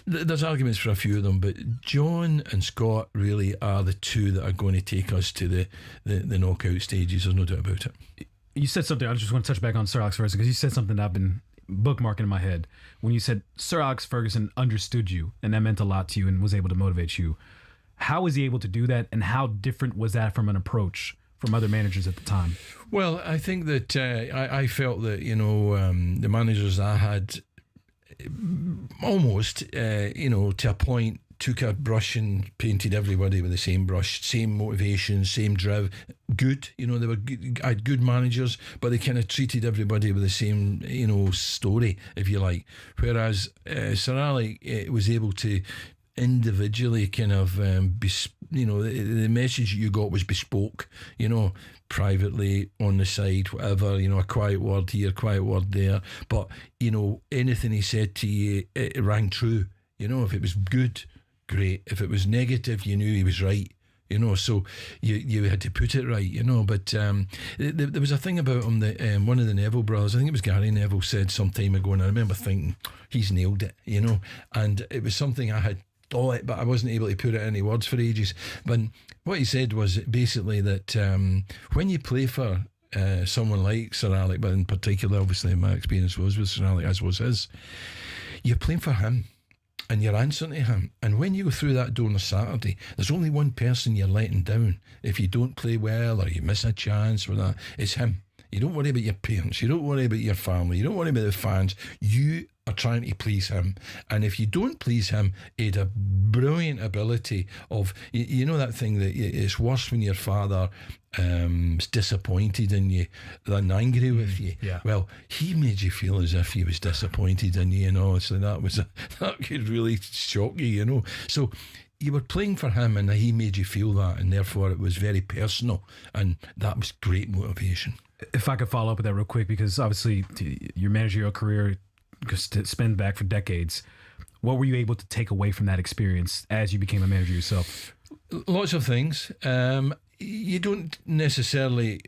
there's arguments for a few of them, but John and Scott really are the 2 that are going to take us to the knockout stages. There's no doubt about it. You said something, I just want to touch back on Sir Alex Ferguson, because you said something that I've been bookmarking in my head. When you said Sir Alex Ferguson understood you and that meant a lot to you and was able to motivate you, how was he able to do that, and how different was that from an approach from other managers at the time? Well, I think that I felt that, you know, the managers I had almost, you know, to a point, took a brush and painted everybody with the same brush, same motivation, same drive. Good, you know, they were good, I had good managers, but they kind of treated everybody with the same, you know, story, if you like. Whereas Sir Alex was able to individually kind of you know, the message you got was bespoke, you know, privately, on the side, whatever, you know, a quiet word here, quiet word there, but, you know, anything he said to you, it rang true. You know, if it was good, great. If it was negative, you knew he was right. You know, so you had to put it right, you know. But there was a thing about him that one of the Neville brothers, I think it was Gary Neville, said some time ago, and I remember thinking, he's nailed it, you know. And it was something I had thought, but I wasn't able to put it in any words for ages. But what he said was basically that when you play for someone like Sir Alex, but in particular, obviously, my experience was with Sir Alex, as was his, you're playing for him. And you're answering to him. And when you go through that door on a Saturday, there's only one person you're letting down. If you don't play well or you miss a chance or that, it's him. You don't worry about your parents. You don't worry about your family. You don't worry about the fans. You are trying to please him. And if you don't please him, he had a brilliant ability of, you know that thing that it's worse when your father is disappointed in you than angry with you. Yeah. Well, he made you feel as if he was disappointed in you, so that could really shock you, So you were playing for him and he made you feel that, and therefore it was very personal, and that was great motivation. If I could follow up with that real quick, because obviously your managerial career spanned back for decades. What were you able to take away from that experience as you became a manager yourself? Lots of things. You don't necessarily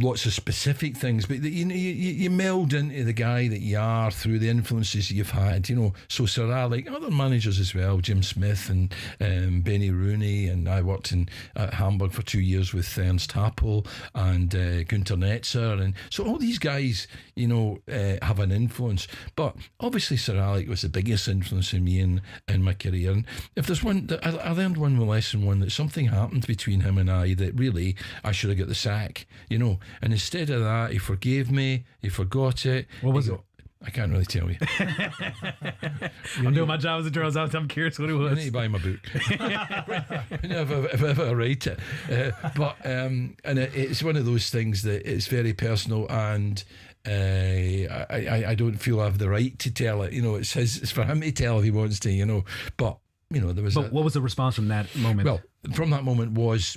lots of specific things, but you meld into the guy that you are through the influences you've had. So Sir Alec, other managers as well, Jim Smith and Benny Rooney, and I worked at Hamburg for 2 years with Ernst Happel and Günter Netzer, and so all these guys, have an influence. But obviously Sir Alec was the biggest influence in me in my career. And if there's one, I learned one lesson, that something happened between him and I that really I should have got the sack, and instead of that he forgave me, he forgot it. What was it? I can't really tell you. I'm doing my job as a journalist. I'm curious what it was. You need to buy my book if I write it. And it's one of those things that it's very personal, and I don't feel I have the right to tell it. It's for him to tell if he wants to. But there was. But what was the response from that moment? Well, from that moment was,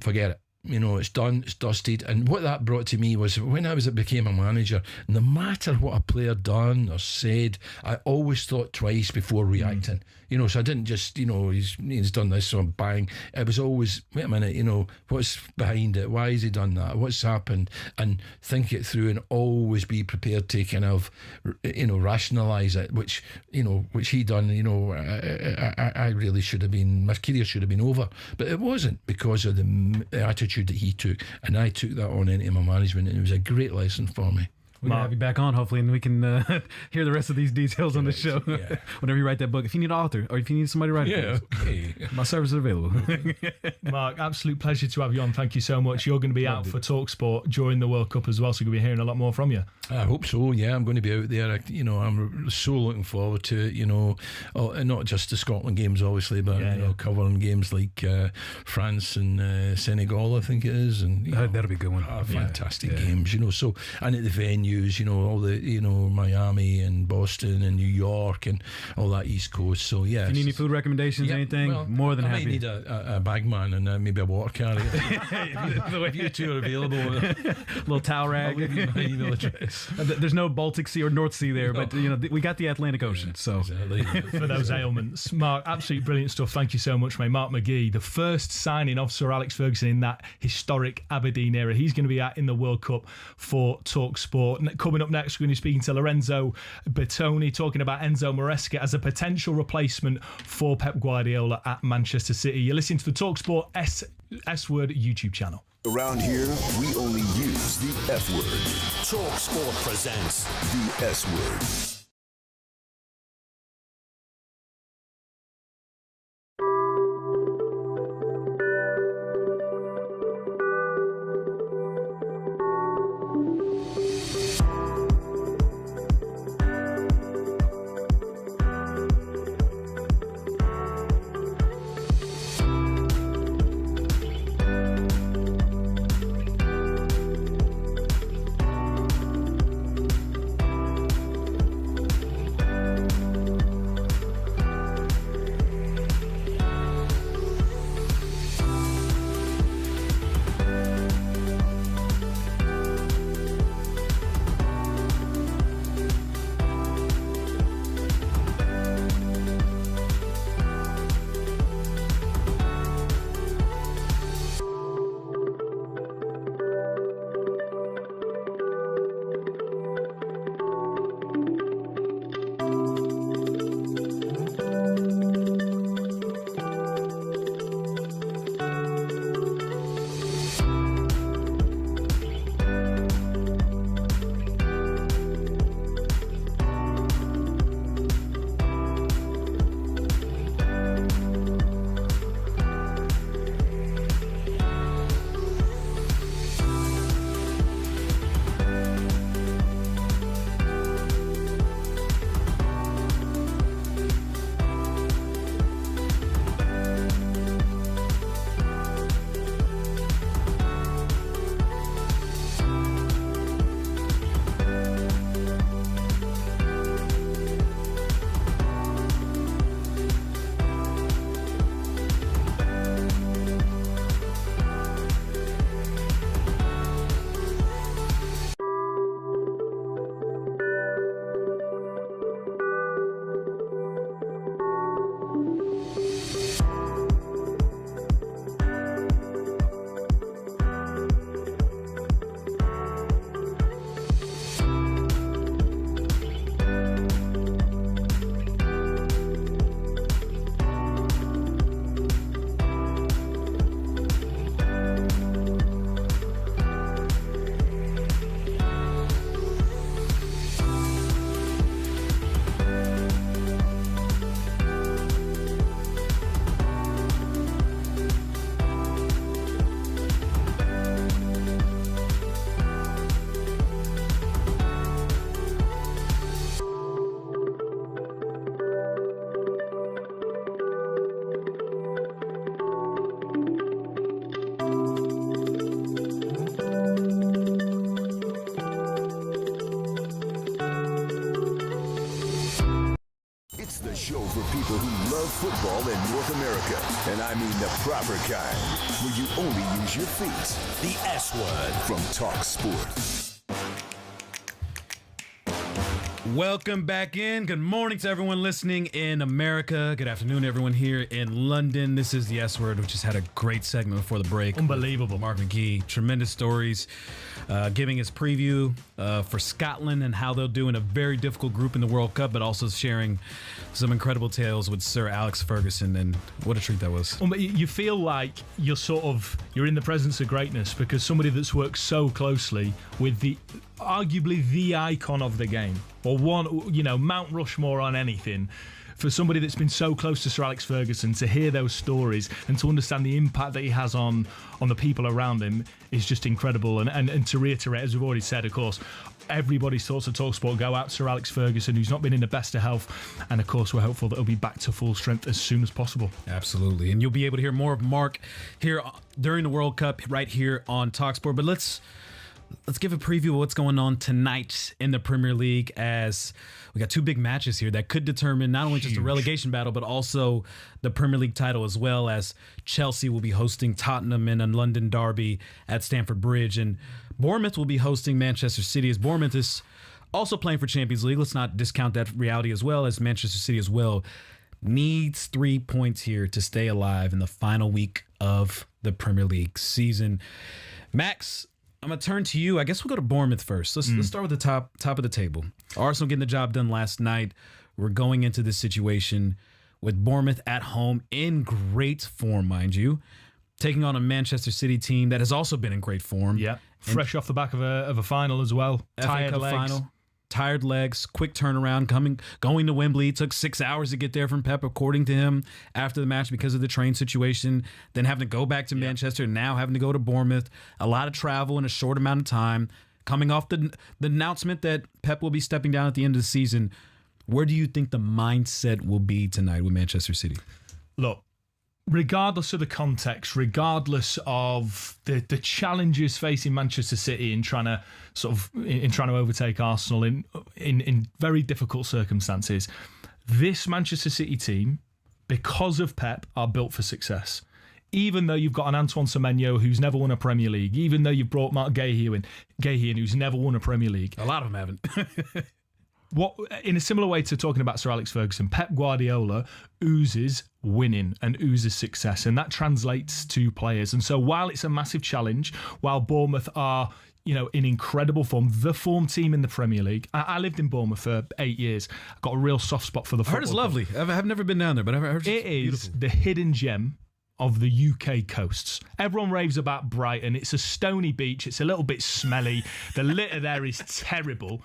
forget it. It's done, it's dusted. And what that brought to me was when I became a manager, no matter what a player done or said, I always thought twice before reacting. So I didn't just, he's done this, so bang. It was always, wait a minute, what's behind it? Why has he done that? What's happened? And think it through and always be prepared to kind of, rationalise it, which he done. I really should have been, my career should have been over. But it wasn't, because of the attitude that he took, and I took that on into my management, and it was a great lesson for me. We're going to have you back on, hopefully, and we can hear the rest of these details on the show. Yeah. Whenever you write that book. If you need an author, or if you need somebody to write it, okay. My service is available. Mark, absolute pleasure to have you on. Thank you so much. You're going to be out for talkSPORT during the World Cup as well, so you're going to be hearing a lot more from you. I hope so, yeah. I'm going to be out there. I'm so looking forward to it, not just the Scotland games, obviously, but covering games like France and Senegal, I think it is. And that'll be a good one. Fantastic games, So, and at the venues, all the, Miami and Boston and New York and all that East Coast. So, yeah. If you need any food recommendations, anything, more than happy. I might need a bagman and maybe a water carrier. If you two are available. Little towel rag. I'll give you my email address. There's no Baltic Sea or North Sea there, but we got the Atlantic Ocean. So exactly. For those ailments. Mark, absolutely brilliant stuff. Thank you so much, mate. Mark McGee, the first signing of Sir Alex Ferguson in that historic Aberdeen era. He's going to be out in the World Cup for talkSPORT. Coming up next, we're going to be speaking to Lorenzo Bertoni, talking about Enzo Maresca as a potential replacement for Pep Guardiola at Manchester City. You're listening to the talkSPORT S-Word YouTube channel. Around here, we only use the F word. talkSPORT presents the S word. people who love football in North America. And I mean the proper kind, where you only use your feet. The S Word from talkSPORT. Welcome back in. Good morning to everyone listening in America. Good afternoon, everyone here in London. This is the S Word, which just had a great segment before the break. Unbelievable. Mark McGee, tremendous stories, giving his preview for Scotland and how they'll do in a very difficult group in the World Cup, but also sharing some incredible tales with Sir Alex Ferguson, and what a treat that was. You feel like you're in the presence of greatness, because somebody that's worked so closely with arguably the icon of the game, or Mount Rushmore on anything, for somebody that's been so close to Sir Alex Ferguson, to hear those stories and to understand the impact that he has on the people around him is just incredible. And to reiterate, as we've already said, of course, everybody's thoughts of talkSPORT go out to Sir Alex Ferguson, who's not been in the best of health, and of course we're hopeful that he'll be back to full strength as soon as possible. Absolutely, and you'll be able to hear more of Mark here during the World Cup right here on talkSPORT. But let's give a preview of what's going on tonight in the Premier League, as we got two big matches here that could determine not only just a relegation battle, but also the Premier League title, as well as Chelsea will be hosting Tottenham in a London derby at Stamford Bridge, and Bournemouth will be hosting Manchester City, as Bournemouth is also playing for Champions League. Let's not discount that reality, as well as Manchester City as well needs 3 points here to stay alive in the final week of the Premier League season. Max, I'm going to turn to you. I guess we'll go to Bournemouth first. Let's start with the top of the table. Arsenal getting the job done last night. We're going into this situation with Bournemouth at home in great form, mind you, taking on a Manchester City team that has also been in great form. Yeah, fresh off the back of a final as well. Tired legs. Final. Tired legs, quick turnaround, going to Wembley. It took 6 hours to get there from Pep, according to him, after the match because of the train situation. Then having to go back to Manchester, now having to go to Bournemouth. A lot of travel in a short amount of time. Coming off the announcement that Pep will be stepping down at the end of the season. Where do you think the mindset will be tonight with Manchester City? Look, regardless of the context, regardless of the challenges facing Manchester City in trying to overtake Arsenal in very difficult circumstances, this Manchester City team, because of Pep, are built for success. Even though you've got an Antoine Semenyo who's never won a Premier League, even though you've brought Mark Gahey in who's never won a Premier League. A lot of them haven't. In a similar way to talking about Sir Alex Ferguson, Pep Guardiola oozes winning and oozes success, and that translates to players. And so while it's a massive challenge, while Bournemouth are in incredible form, the form team in the Premier League. I lived in Bournemouth for 8 years. I've got a real soft spot for the football. I heard it's lovely. I've never been down there, but I've heard it is the hidden gem of the UK coasts. Everyone raves about Brighton. It's a stony beach. It's a little bit smelly. The litter there is terrible.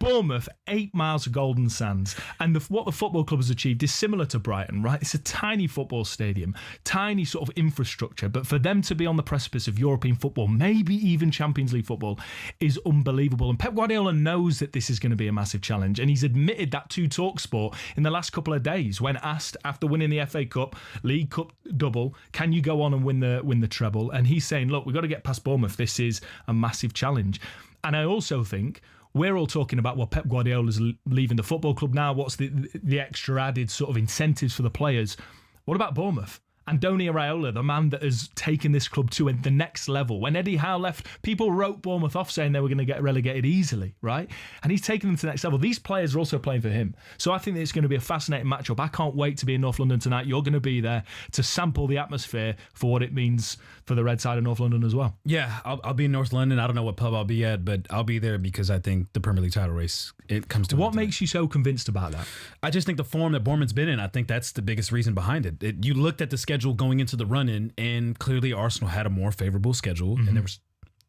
Bournemouth, 8 miles of golden sands. And what the football club has achieved is similar to Brighton, right? It's a tiny football stadium, tiny sort of infrastructure. But for them to be on the precipice of European football, maybe even Champions League football, is unbelievable. And Pep Guardiola knows that this is going to be a massive challenge. And he's admitted that to talkSPORT in the last couple of days when asked, after winning the FA Cup, League Cup double, can you go on and win the treble? And he's saying, look, we've got to get past Bournemouth. This is a massive challenge. And I also think we're all talking about, well, Pep Guardiola's leaving the football club now. What's the extra added sort of incentives for the players? What about Bournemouth? Andoni Iraola, the man that has taken this club to the next level. When Eddie Howe left, people wrote Bournemouth off saying they were going to get relegated easily, right? And he's taken them to the next level. These players are also playing for him. So I think that it's going to be a fascinating matchup. I can't wait to be in North London tonight. You're going to be there to sample the atmosphere for what it means for the red side of North London as well. Yeah, I'll be in North London. I don't know what pub I'll be at, but I'll be there because I think the Premier League title race, it comes to What makes you so convinced about that? I just think the form that Bournemouth's been in, I think that's the biggest reason behind it. You looked at the schedule going into the run-in, and clearly Arsenal had a more favorable schedule, and there was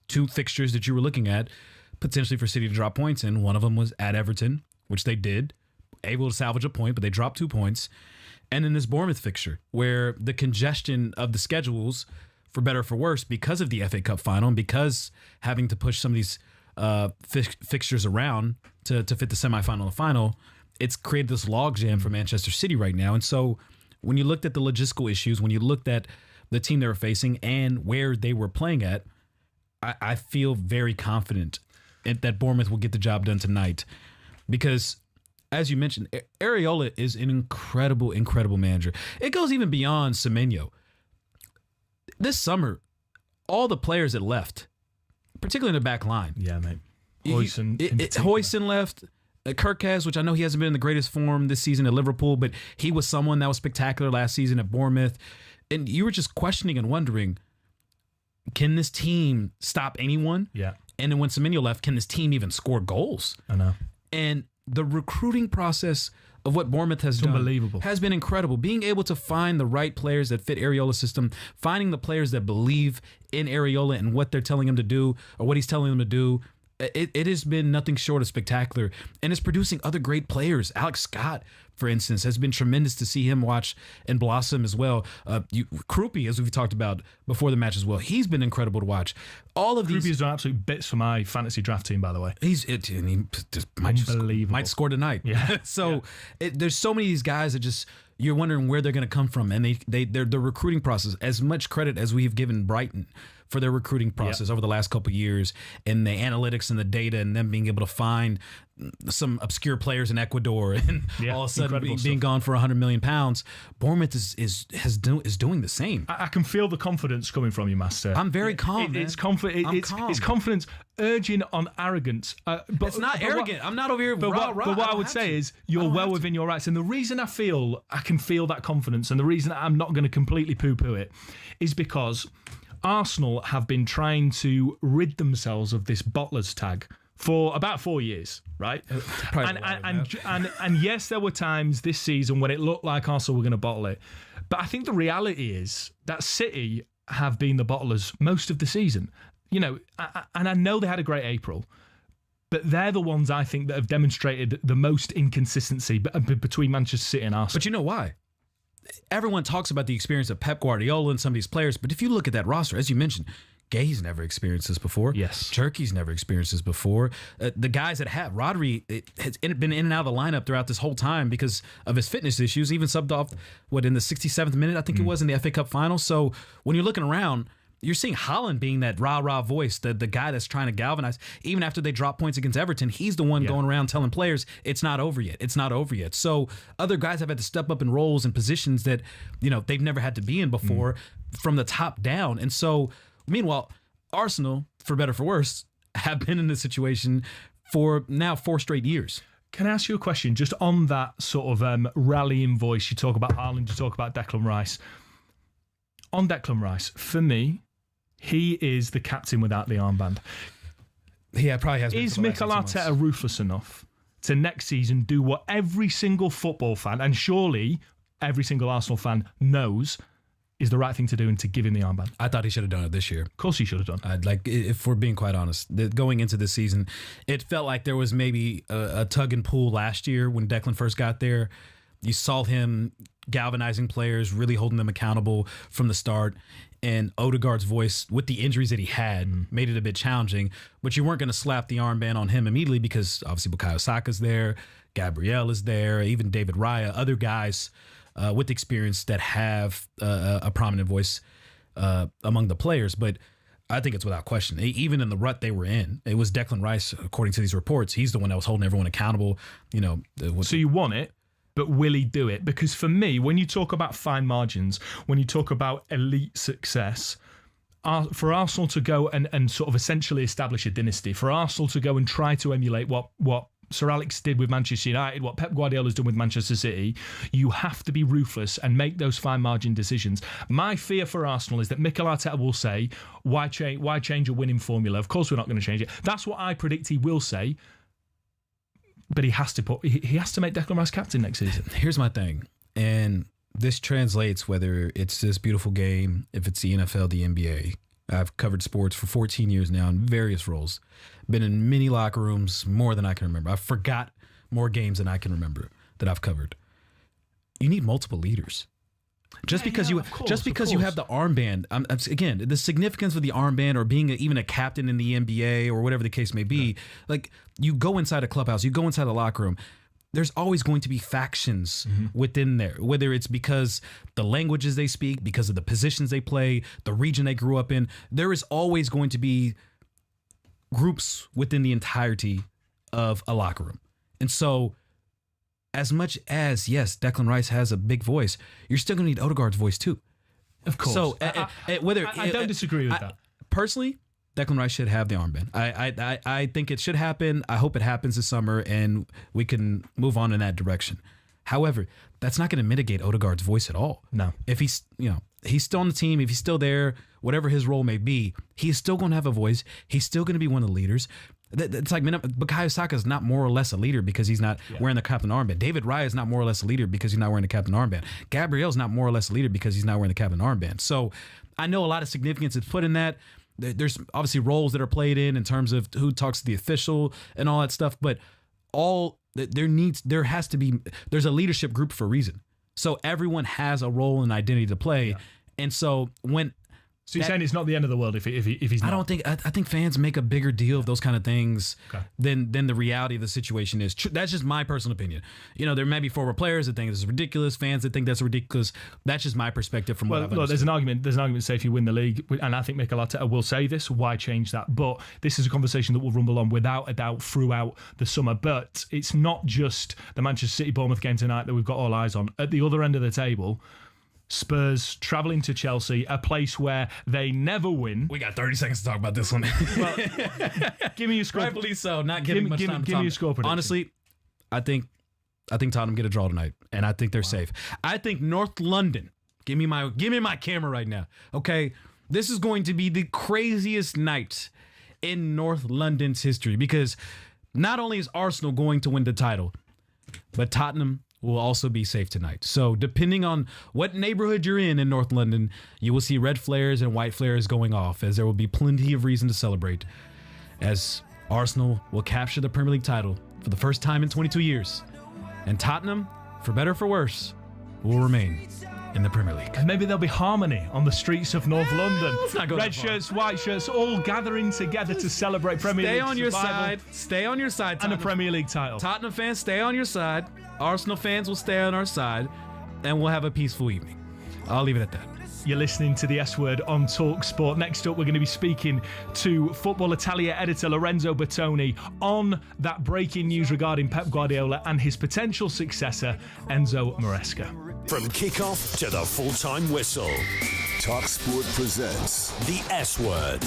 2 fixtures that you were looking at potentially for City to drop points in. One of them was at Everton, which they did, able to salvage a point, but they dropped 2 points. And then this Bournemouth fixture, where the congestion of the schedules, for better or for worse, because of the FA Cup final and because having to push some of these fixtures around to fit the semifinal and the final, it's created this logjam for Manchester City right now. And so when you looked at the logistical issues, when you looked at the team they were facing and where they were playing at, I feel very confident that Bournemouth will get the job done tonight, because as you mentioned, Areola is an incredible, incredible manager. It goes even beyond Semenyo. This summer, all the players that left, particularly in the back line. Yeah, mate. Hoyson left. Kirkaz, which I know he hasn't been in the greatest form this season at Liverpool, but he was someone that was spectacular last season at Bournemouth. And you were just questioning and wondering, can this team stop anyone? Yeah. And then when Semenyo left, can this team even score goals? I know. And the recruiting process of what Bournemouth has done unbelievable. Has been incredible. Being able to find the right players that fit Areola's system, finding the players that believe in Areola and what they're telling him to do or what he's telling them to do, it has been nothing short of spectacular. And it's producing other great players. Alex Scott, for instance, has been tremendous to see him watch and blossom as well. Krupi, as we've talked about before the match as well, he's been incredible to watch. All of these... Krupi's done absolute bits for my fantasy draft team, by the way. He unbelievable. Might score tonight. Yeah. There's so many of these guys that just... You're wondering where they're going to come from. And their recruiting process, as much credit as we've given Brighton for their recruiting process over the last couple of years, and the analytics and the data and them being able to find some obscure players in Ecuador and all of a sudden being gone for £100 million. Bournemouth is doing the same. I can feel the confidence coming from you, Master. I'm very calm. It's confidence urging on arrogance. But it's not arrogant. I'm not over here. But what I would say is you're well within your rights. And the reason I can feel that confidence, and the reason I'm not going to completely poo-poo it, is because Arsenal have been trying to rid themselves of this bottlers tag for about 4 years, right? And yes, there were times this season when it looked like Arsenal were going to bottle it. But I think the reality is that City have been the bottlers most of the season. You know, and I know they had a great April, but they're the ones I think that have demonstrated the most inconsistency between Manchester City and Arsenal. But you know why? Everyone talks about the experience of Pep Guardiola and some of these players, but if you look at that roster, as you mentioned, Gay's never experienced this before. Yes. Turkey's never experienced this before. The guys that have, Rodri has been in and out of the lineup throughout this whole time because of his fitness issues, even subbed off, in the 67th minute, I think it was, in the FA Cup final. So when you're looking around, you're seeing Haaland being that rah-rah voice, the guy that's trying to galvanize. Even after they drop points against Everton, he's the one going around telling players, it's not over yet. It's not over yet. So other guys have had to step up in roles and positions that, they've never had to be in before from the top down. And so, meanwhile, Arsenal, for better or for worse, have been in this situation for now 4 straight years. Can I ask you a question just on that sort of rallying voice? You talk about Haaland, you talk about Declan Rice. On Declan Rice, for me, he is the captain without the armband. Yeah, probably has been. Is Mikel Arteta ruthless enough to next season do what every single football fan, and surely every single Arsenal fan knows is the right thing to do, and to give him the armband? I thought he should have done it this year. Of course he should have done. If we're being quite honest, going into this season, it felt like there was maybe a tug and pull last year when Declan first got there. You saw him galvanizing players, really holding them accountable from the start. And Odegaard's voice, with the injuries that he had, made it a bit challenging. But you weren't going to slap the armband on him immediately because obviously Bukayo Saka's there, Gabriel is there, even David Raya, other guys with experience that have a prominent voice among the players. But I think it's without question. Even in the rut they were in, it was Declan Rice, according to these reports. He's the one that was holding everyone accountable. So you want it, but will he do it? Because for me, when you talk about fine margins, when you talk about elite success, for Arsenal to go and sort of essentially establish a dynasty, for Arsenal to go and try to emulate what Sir Alex did with Manchester United, what Pep Guardiola's done with Manchester City, you have to be ruthless and make those fine margin decisions. My fear for Arsenal is that Mikel Arteta will say, why change a winning formula? Of course we're not going to change it. That's what I predict he will say. But he has to make Declan Rice captain next season. Here's my thing, and this translates whether it's this beautiful game, if it's the NFL, the NBA. I've covered sports for 14 years now in various roles. Been in many locker rooms, more than I can remember. I've forgot more games than I can remember that I've covered. You need multiple leaders. Just because you have the armband, again, the significance of the armband or being even a captain in the NBA or whatever the case may be, like you go inside a clubhouse, you go inside a locker room, there's always going to be factions within there, whether it's because the languages they speak, because of the positions they play, the region they grew up in. There is always going to be groups within the entirety of a locker room. And so as much as, yes, Declan Rice has a big voice, you're still going to need Odegaard's voice too. Of course. So I don't disagree with that. Personally, Declan Rice should have the armband. I think it should happen. I hope it happens this summer and we can move on in that direction. However, that's not going to mitigate Odegaard's voice at all. No. If he's still on the team, if he's still there, whatever his role may be, he's still going to have a voice. He's still going to be one of the leaders. It's like Bukayo Saka is not more or less a leader because he's not wearing the captain armband. David Raya is not more or less a leader because he's not wearing the captain armband. Gabriel's not more or less a leader because he's not wearing the captain armband. So I know a lot of significance is put in that. There's obviously roles that are played in terms of who talks to the official and all that stuff, but there's a leadership group for a reason. So everyone has a role and identity to play. And so So you're saying it's not the end of the world if he's not? I think fans make a bigger deal of those kind of things than the reality of the situation is. That's just my personal opinion. There may be former players that think this is ridiculous, fans that think that's ridiculous. That's just my perspective from what I've understood. There's an argument to say if you win the league, and I think Mikel Arteta will say this, why change that? But this is a conversation that will rumble on without a doubt throughout the summer. But it's not just the Manchester City-Bournemouth game tonight that we've got all eyes on. At the other end of the table, Spurs travelling to Chelsea, a place where they never win. We got 30 seconds to talk about this one. Well, give me your score. Rightfully so. Not giving much time to give me your score prediction. Honestly, I think Tottenham get a draw tonight, and I think they're safe. I think North London. Give me my camera right now. Okay, this is going to be the craziest night in North London's history because not only is Arsenal going to win the title, but Tottenham will also be safe tonight. So depending on what neighborhood you're in North London, you will see red flares and white flares going off, as there will be plenty of reason to celebrate, as Arsenal will capture the Premier League title for the first time in 22 years. And Tottenham, for better or for worse, will remain in the Premier League. And maybe there'll be harmony on the streets of North London. Let's not go Red shirts, white shirts, all gathering together to celebrate Premier League survival. Stay on your side, and a Premier League title. Tottenham fans, stay on your side. Arsenal fans will stay on our side, and we'll have a peaceful evening. I'll leave it at that. You're listening to the S Word on talkSPORT. Next up, we're going to be speaking to Football Italia editor Lorenzo Bertoni on that breaking news regarding Pep Guardiola and his potential successor, Enzo Maresca. From kickoff to the full-time whistle, talkSPORT presents the S Word.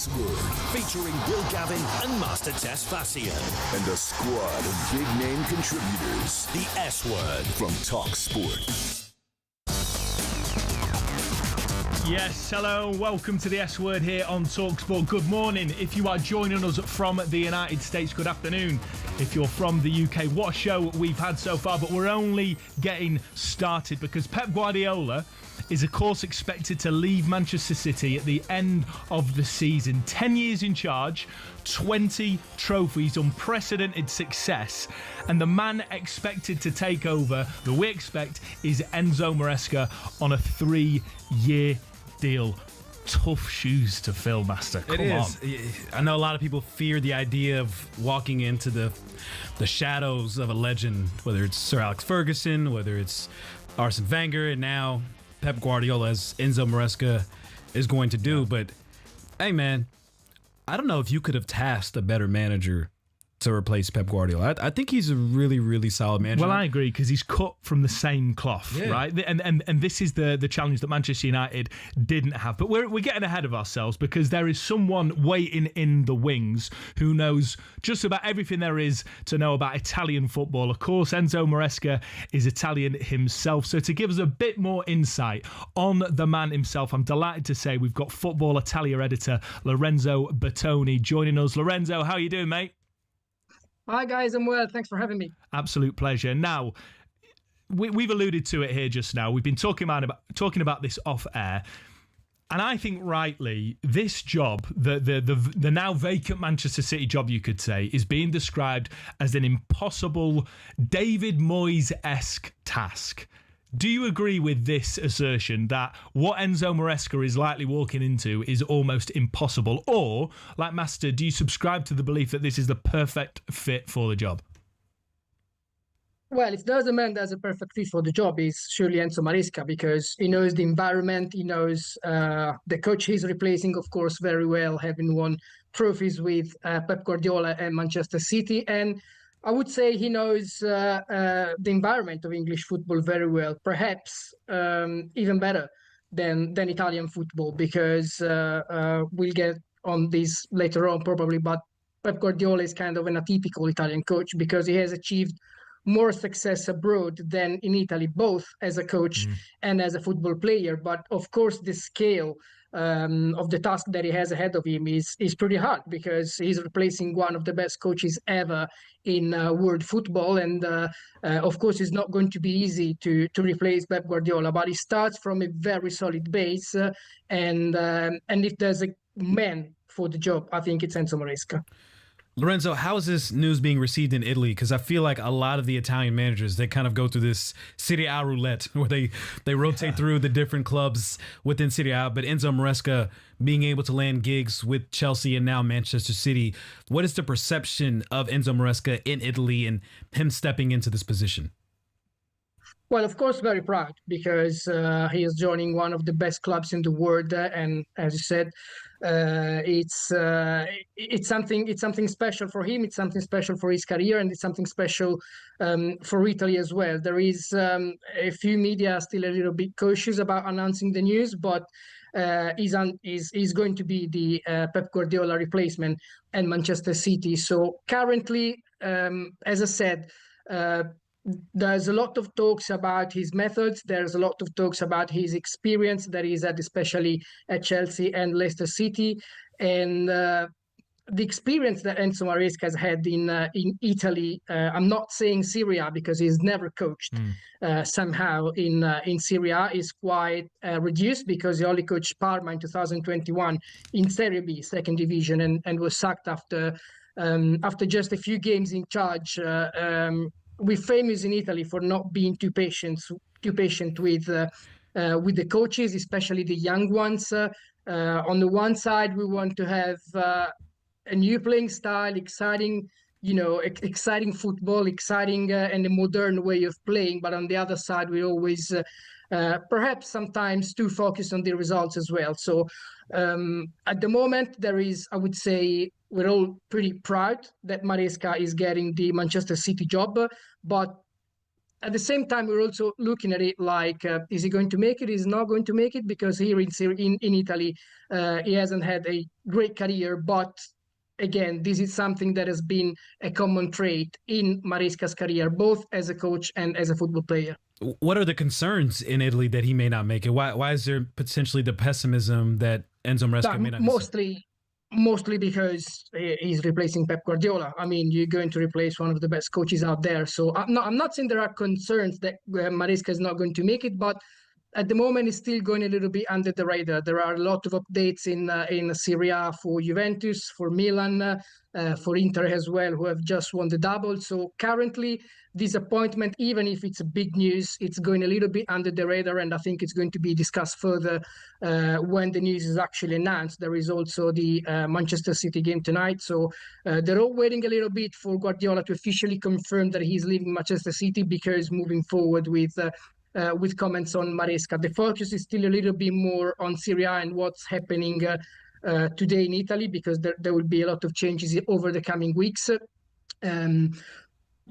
S Word, featuring Will Gavin and Master Tess Fassian. And a squad of big-name contributors. The S Word from talkSPORT. Yes, hello, welcome to the S Word here on talkSPORT. Good morning. If you are joining us from the United States, good afternoon. If you're from the UK, what a show we've had so far, but we're only getting started because Pep Guardiola is of course expected to leave Manchester City at the end of the season. 10 years in charge, 20 trophies, unprecedented success, and the man expected to take over, that we expect, is Enzo Maresca on a 3-year deal. Tough shoes to fill, Master. Come on. I know a lot of people fear the idea of walking into the shadows of a legend, whether it's Sir Alex Ferguson, whether it's Arsene Wenger, and now Pep Guardiola, as Enzo Maresca is going to do. But hey, man, I don't know if you could have tasked a better manager to replace Pep Guardiola. I think he's a really, really solid manager. Well, I agree, because he's cut from the same cloth, right? And this is the challenge that Manchester United didn't have. But we're getting ahead of ourselves, because there is someone waiting in the wings who knows just about everything there is to know about Italian football. Of course, Enzo Maresca is Italian himself. So to give us a bit more insight on the man himself, I'm delighted to say we've got Football Italia editor Lorenzo Bertoni joining us. Lorenzo, how are you doing, mate? Hi guys, I'm well. Thanks for having me. Absolute pleasure. Now, we've alluded to it here just now. We've been talking about this off air, and I think rightly, this job, the now vacant Manchester City job, you could say, is being described as an impossible David Moyes-esque task. Do you agree with this assertion that what Enzo Maresca is likely walking into is almost impossible? Or, like Master, do you subscribe to the belief that this is the perfect fit for the job? Well, if there's a man that's a perfect fit for the job, is surely Enzo Maresca, because he knows the environment, he knows the coach he's replacing, of course, very well, having won trophies with Pep Guardiola and Manchester City. And I would say he knows the environment of English football very well, perhaps even better than Italian football, because we'll get on this later on probably, but Pep Guardiola is kind of an atypical Italian coach, because he has achieved more success abroad than in Italy, both as a coach and as a football player. But of course, the scale of the task that he has ahead of him is pretty hard, because he's replacing one of the best coaches ever in world football. And of course, it's not going to be easy to replace Pep Guardiola, but he starts from a very solid base. And if there's a man for the job, I think it's Enzo Maresca. Lorenzo, how is this news being received in Italy? Because I feel like a lot of the Italian managers, they kind of go through this Serie A roulette where they rotate through the different clubs within Serie A. But Enzo Maresca being able to land gigs with Chelsea and now Manchester City, what is the perception of Enzo Maresca in Italy and him stepping into this position? Well, of course, very proud, because he is joining one of the best clubs in the world, and as you said, it's something special for him. It's something special for his career, and it's something special for Italy as well. There is a few media still a little bit cautious about announcing the news, but he's going to be the Pep Guardiola replacement at Manchester City. So currently, as I said, there's a lot of talks about his methods. There's a lot of talks about his experience that he's had, especially at Chelsea and Leicester City. And the experience that Enzo Maresca has had in Italy, I'm not saying Serie A, because he's never coached somehow in Serie A, is quite reduced, because he only coached Parma in 2021 in Serie B, second division, and was sacked after just a few games in charge. We're famous in Italy for not being too patient with the coaches, especially the young ones. On the one side, we want to have a new playing style, exciting football, exciting and a modern way of playing. But on the other side, we always perhaps sometimes too focused on the results as well. So at the moment, there is, I would say, we're all pretty proud that Maresca is getting the Manchester City job, but at the same time, we're also looking at it like, is he going to make it? Is he not going to make it? Because here in Italy, he hasn't had a great career. But again, this is something that has been a common trait in Maresca's career, both as a coach and as a football player. What are the concerns in Italy that he may not make it? Why is there potentially the pessimism that Enzo Maresca may not make it? Mostly because he's replacing Pep Guardiola. I mean, you're going to replace one of the best coaches out there. So I'm not saying there are concerns that Maresca is not going to make it, but at the moment, it's still going a little bit under the radar. There are a lot of updates in Serie A for Juventus, for Milan, for Inter as well, who have just won the double. So currently, this appointment, even if it's a big news, it's going a little bit under the radar, and I think it's going to be discussed further when the news is actually announced. There is also the Manchester City game tonight, so they're all waiting a little bit for Guardiola to officially confirm that he's leaving Manchester City, because moving forward with comments on Maresca, the focus is still a little bit more on Serie A and what's happening today in Italy, because there will be a lot of changes over the coming weeks.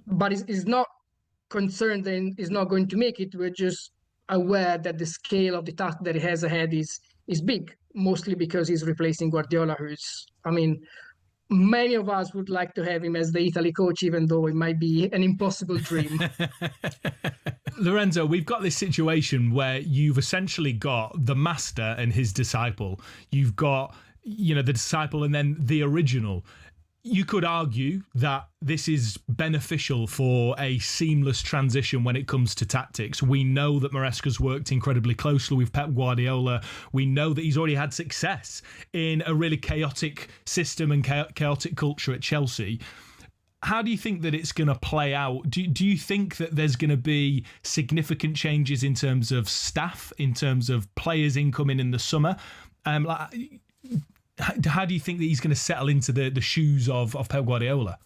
But is not concerned and is not going to make it. We're just aware that the scale of the task that he has ahead is big, mostly because he's replacing Guardiola, who's, I mean, many of us would like to have him as the Italy coach, even though it might be an impossible dream. Lorenzo, we've got this situation where you've essentially got the master and his disciple. You've got, the disciple and then the original. You could argue that this is beneficial for a seamless transition when it comes to tactics. We know that Maresca's worked incredibly closely with Pep Guardiola. We know that he's already had success in a really chaotic system and chaotic culture at Chelsea. How do you think that it's going to play out? Do you think that there's going to be significant changes in terms of staff, in terms of players incoming in the summer? How do you think that he's going to settle into the shoes of Pep Guardiola?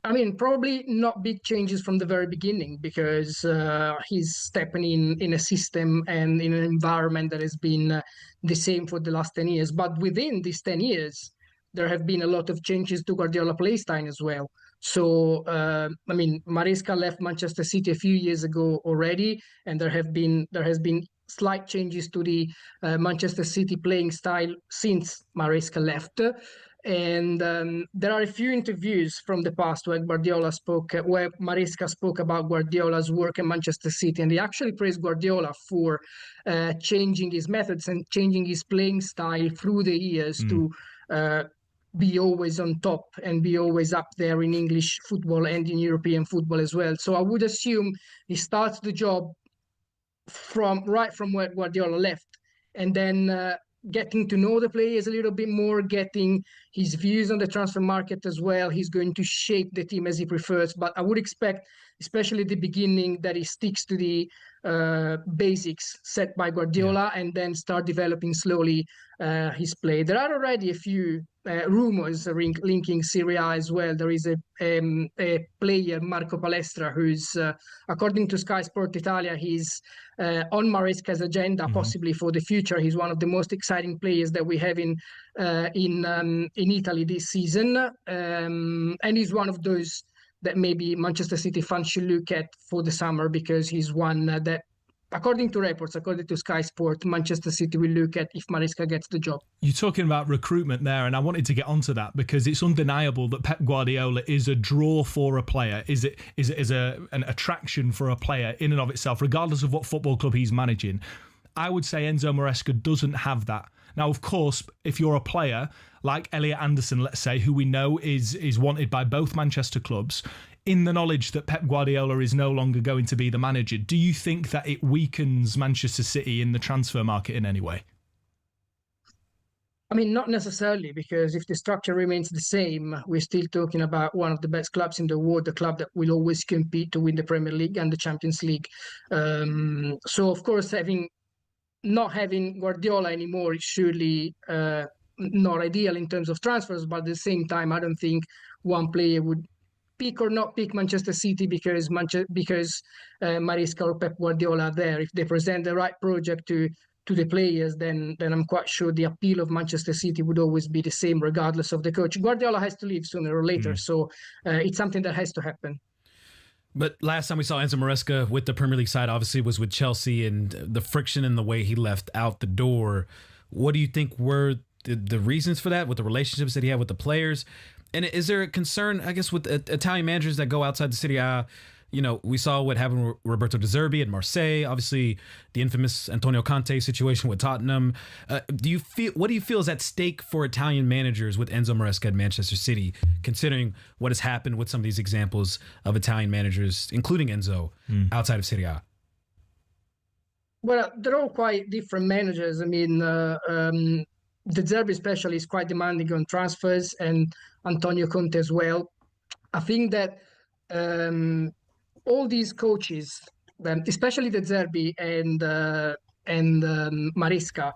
I mean, probably not big changes from the very beginning, because he's stepping in a system and in an environment that has been the same for the last 10 years. But within these 10 years, there have been a lot of changes to Guardiola play style as well. So, I mean, Maresca left Manchester City a few years ago already, and there has been slight changes to the Manchester City playing style since Maresca left. And there are a few interviews from the past where Maresca spoke about Guardiola's work at Manchester City, and he actually praised Guardiola for changing his methods and changing his playing style through the years to be always on top and be always up there in English football and in European football as well. So I would assume he starts the job from where Guardiola left, and then getting to know the players a little bit more, getting his views on the transfer market as well. He's going to shape the team as he prefers, but I would expect, especially at the beginning, that he sticks to the basics set by Guardiola and then start developing slowly his play. There are already a few rumors linking Serie A as well. There is a player, Marco Palestra, who's, according to Sky Sport Italia, he's on Maresca's agenda, possibly for the future. He's one of the most exciting players that we have in Italy this season, and he's one of those that maybe Manchester City fans should look at for the summer, because he's one that, according to reports, according to Sky Sport, Manchester City will look at if Maresca gets the job. You're talking about recruitment there, and I wanted to get onto that because it's undeniable that Pep Guardiola is a draw for a player, is an attraction for a player in and of itself, regardless of what football club he's managing. I would say Enzo Maresca doesn't have that. Now, of course, if you're a player like Elliot Anderson, let's say, who we know is wanted by both Manchester clubs, in the knowledge that Pep Guardiola is no longer going to be the manager, do you think that it weakens Manchester City in the transfer market in any way? I mean, not necessarily, because if the structure remains the same, we're still talking about one of the best clubs in the world, the club that will always compete to win the Premier League and the Champions League. So, of course, not having Guardiola anymore is surely not ideal in terms of transfers, but at the same time, I don't think one player would pick or not pick Manchester City because Maresca or Pep Guardiola are there. If they present the right project to the players, then I'm quite sure the appeal of Manchester City would always be the same, regardless of the coach. Guardiola has to leave sooner or later, so it's something that has to happen. But last time we saw Enzo Maresca with the Premier League side, obviously, was with Chelsea, and the friction and the way he left out the door. What do you think were the reasons for that, with the relationships that he had with the players? And is there a concern, I guess, with Italian managers that go outside the Serie A? You know, we saw what happened with Roberto De Zerbi at Marseille, obviously the infamous Antonio Conte situation with Tottenham. What do you feel is at stake for Italian managers with Enzo Maresca at Manchester City, considering what has happened with some of these examples of Italian managers, including Enzo, outside of Serie A? Well, they're all quite different managers. I mean, De Zerbi especially is quite demanding on transfers, and Antonio Conte as well. I think that all these coaches, especially De Zerbi and Maresca,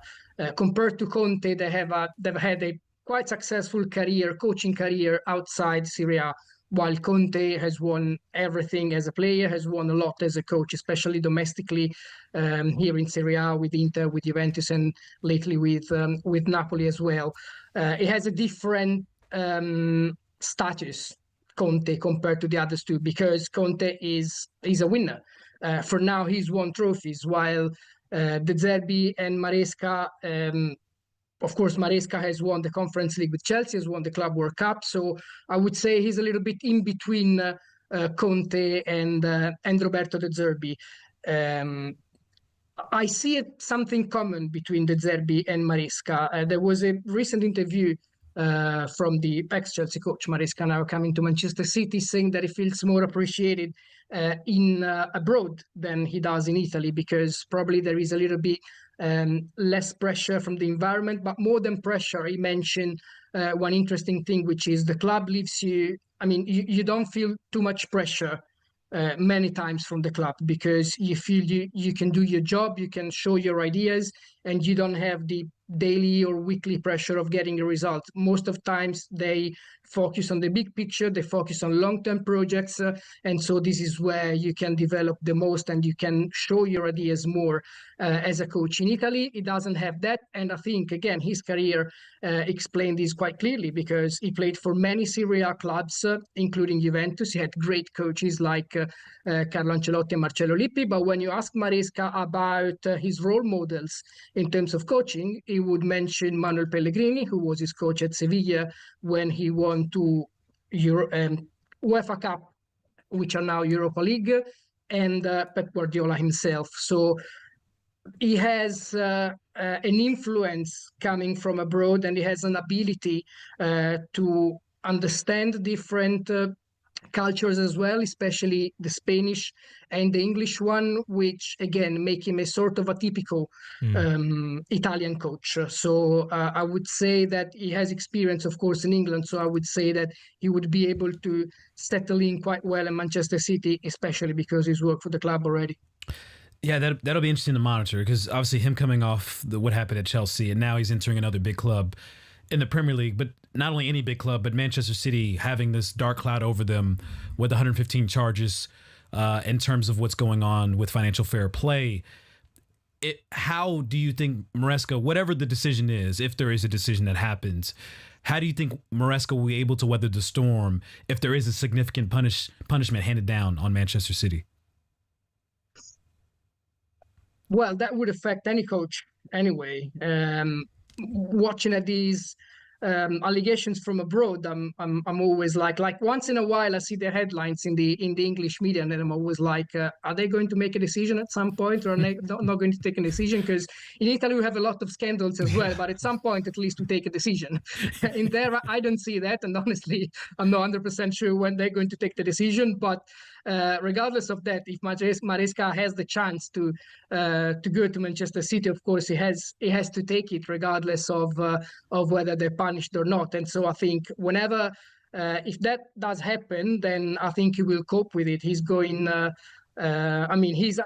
compared to Conte, they've had a quite successful coaching career outside Serie A, while Conte has won everything as a player, has won a lot as a coach, especially domestically here in Serie A with Inter, with Juventus, and lately with Napoli as well. It has a different status, Conte, compared to the others two, because Conte is a winner. For now, he's won trophies, while De Zerbi and Maresca, of course, Maresca has won the Conference League with Chelsea, has won the Club World Cup. So I would say he's a little bit in between Conte and Roberto De Zerbi. I see something common between De Zerbi and Maresca. There was a recent interview from the ex-Chelsea coach Maresca, now coming to Manchester City, saying that he feels more appreciated abroad than he does in Italy, because probably there is a little bit less pressure from the environment. But more than pressure, he mentioned one interesting thing, which is the club leaves you, I mean, you don't feel too much pressure many times from the club, because you feel you can do your job, you can show your ideas, and you don't have the daily or weekly pressure of getting a result. Most of times they focus on the big picture, they focus on long-term projects, and so this is where you can develop the most and you can show your ideas more as a coach. In Italy, he doesn't have that, and I think, again, his career explained this quite clearly, because he played for many Serie A clubs, including Juventus. He had great coaches like Carlo Ancelotti and Marcello Lippi, but when you ask Maresca about his role models in terms of coaching, he would mention Manuel Pellegrini, who was his coach at Sevilla when he won two UEFA Cup, which are now Europa League, and Pep Guardiola himself. So he has an influence coming from abroad, and he has an ability to understand different cultures as well, especially the Spanish and the English one, which again make him a sort of a typical Italian coach. So I would say that he has experience, of course, in England. So I would say that he would be able to settle in quite well in Manchester City, especially because he's worked for the club already. Yeah, that'll be interesting to monitor, because obviously him coming off what happened at Chelsea, and now he's entering another big club in the Premier League, but not only any big club, but Manchester City having this dark cloud over them with 115 charges in terms of what's going on with financial fair play. How do you think Maresca, whatever the decision is, if there is a decision that happens, how do you think Maresca will be able to weather the storm if there is a significant punishment handed down on Manchester City? Well, that would affect any coach anyway. Watching at these allegations from abroad, I'm always like once in a while I see the headlines in the English media, and then I'm always like, are they going to make a decision at some point, or are they not going to take a decision? Because in Italy we have a lot of scandals as well, but at some point at least we take a decision. In there I don't see that, and honestly I'm not 100% sure when they're going to take the decision. But regardless of that, if Maresca has the chance to go to Manchester City, of course he has to take it, regardless of whether they're punished or not. And so I think whenever if that does happen, then I think he will cope with it. He's going. I mean, he's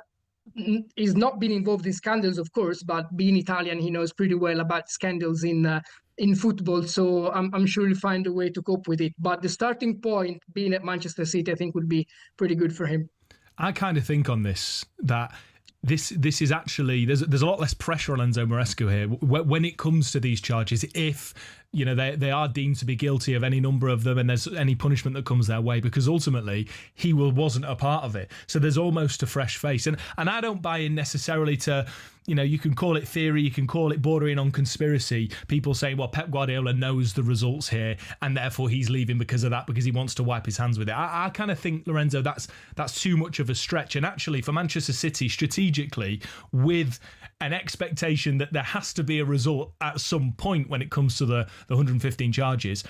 not been involved in scandals, of course, but being Italian, he knows pretty well about scandals in football. So I'm sure he'll find a way to cope with it. But the starting point, being at Manchester City, I think would be pretty good for him. I kind of think on this that this is actually, there's a lot less pressure on Enzo Maresca here when it comes to these charges. If they are deemed to be guilty of any number of them, and there's any punishment that comes their way, because ultimately he wasn't a part of it. So there's almost a fresh face. And I don't buy in necessarily to, you can call it theory, you can call it bordering on conspiracy. People saying, well, Pep Guardiola knows the results here and therefore he's leaving because of that, because he wants to wipe his hands with it. I kind of think, Lorenzo, that's too much of a stretch. And actually for Manchester City, strategically, with an expectation that there has to be a result at some point when it comes to the 115 charges,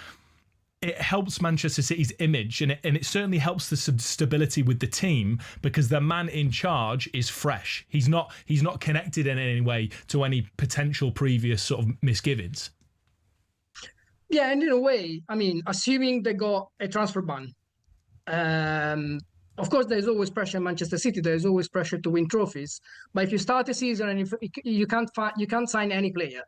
it helps Manchester City's image, and it certainly helps the stability with the team, because the man in charge is fresh. He's not connected in any way to any potential previous sort of misgivings. Yeah, and in a way, I mean, assuming they got a transfer ban, of course, there's always pressure in Manchester City. There's always pressure to win trophies. But if you start a season and if you can't sign any player,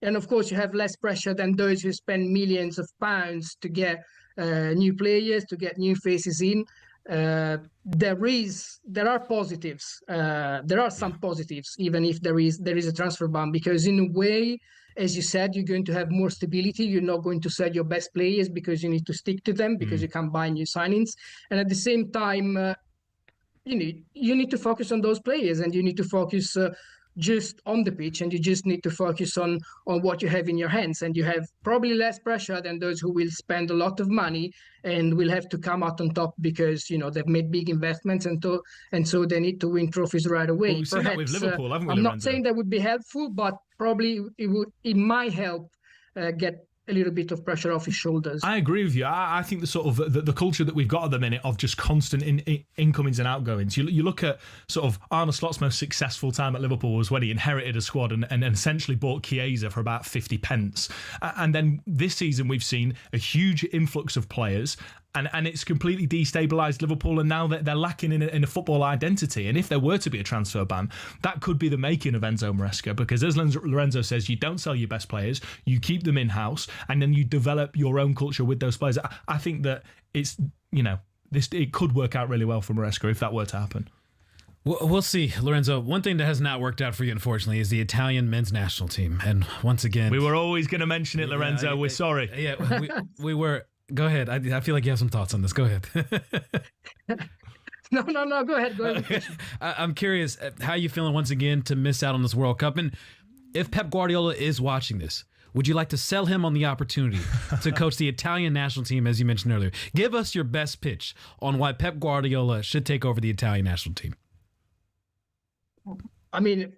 and of course you have less pressure than those who spend millions of pounds to get new players, to get new faces in. There are positives. There are some positives, even if there is a transfer ban, because in a way, as you said, you're going to have more stability. You're not going to sell your best players because you need to stick to them, because you can't buy new signings. And at the same time, you need to focus on those players, and you need to focus just on the pitch, and you just need to focus on what you have in your hands. And you have probably less pressure than those who will spend a lot of money and will have to come out on top because they've made big investments, and so they need to win trophies right away. Well, we've seen that with Liverpool, haven't we, I'm Lorenzo? not saying that would be helpful, but probably it might help get a little bit of pressure off his shoulders. I agree with you. I think the sort of the culture that we've got at the minute of just constant incomings and outgoings. You look at sort of Arne Slot's most successful time at Liverpool was when he inherited a squad and essentially bought Chiesa for about 50 pence. And then this season we've seen a huge influx of players. And it's completely destabilised Liverpool, and now they're lacking in a football identity. And if there were to be a transfer ban, that could be the making of Enzo Maresca, because as Lorenzo says, you don't sell your best players, you keep them in-house, and then you develop your own culture with those players. I think that it's, it could work out really well for Maresca if that were to happen. We'll see, Lorenzo. One thing that has not worked out for you, unfortunately, is the Italian men's national team. And once again... We were always going to mention it, Lorenzo. We're sorry. Yeah, we were... Go ahead. I feel like you have some thoughts on this. Go ahead. No. Go ahead. I'm curious how you feeling once again to miss out on this World Cup. And if Pep Guardiola is watching this, would you like to sell him on the opportunity to coach the Italian national team, as you mentioned earlier? Give us your best pitch on why Pep Guardiola should take over the Italian national team. I mean,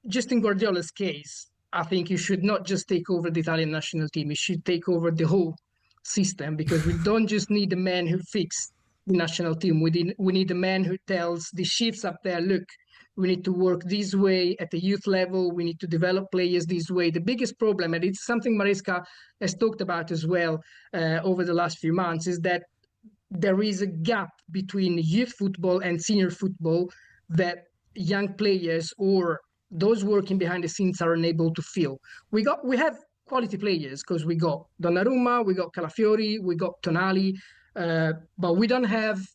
just in Guardiola's case, I think you should not just take over the Italian national team. You should take over the whole system, because we don't just need a man who fixes the national team. We need a man who tells the chiefs up there, look, we need to work this way at the youth level. We need to develop players this way. The biggest problem, and it's something Maresca has talked about as well over the last few months, is that there is a gap between youth football and senior football that young players or those working behind the scenes are unable to fill. We have quality players, because we got Donnarumma, we got Calafiori, we got Tonali, but we don't have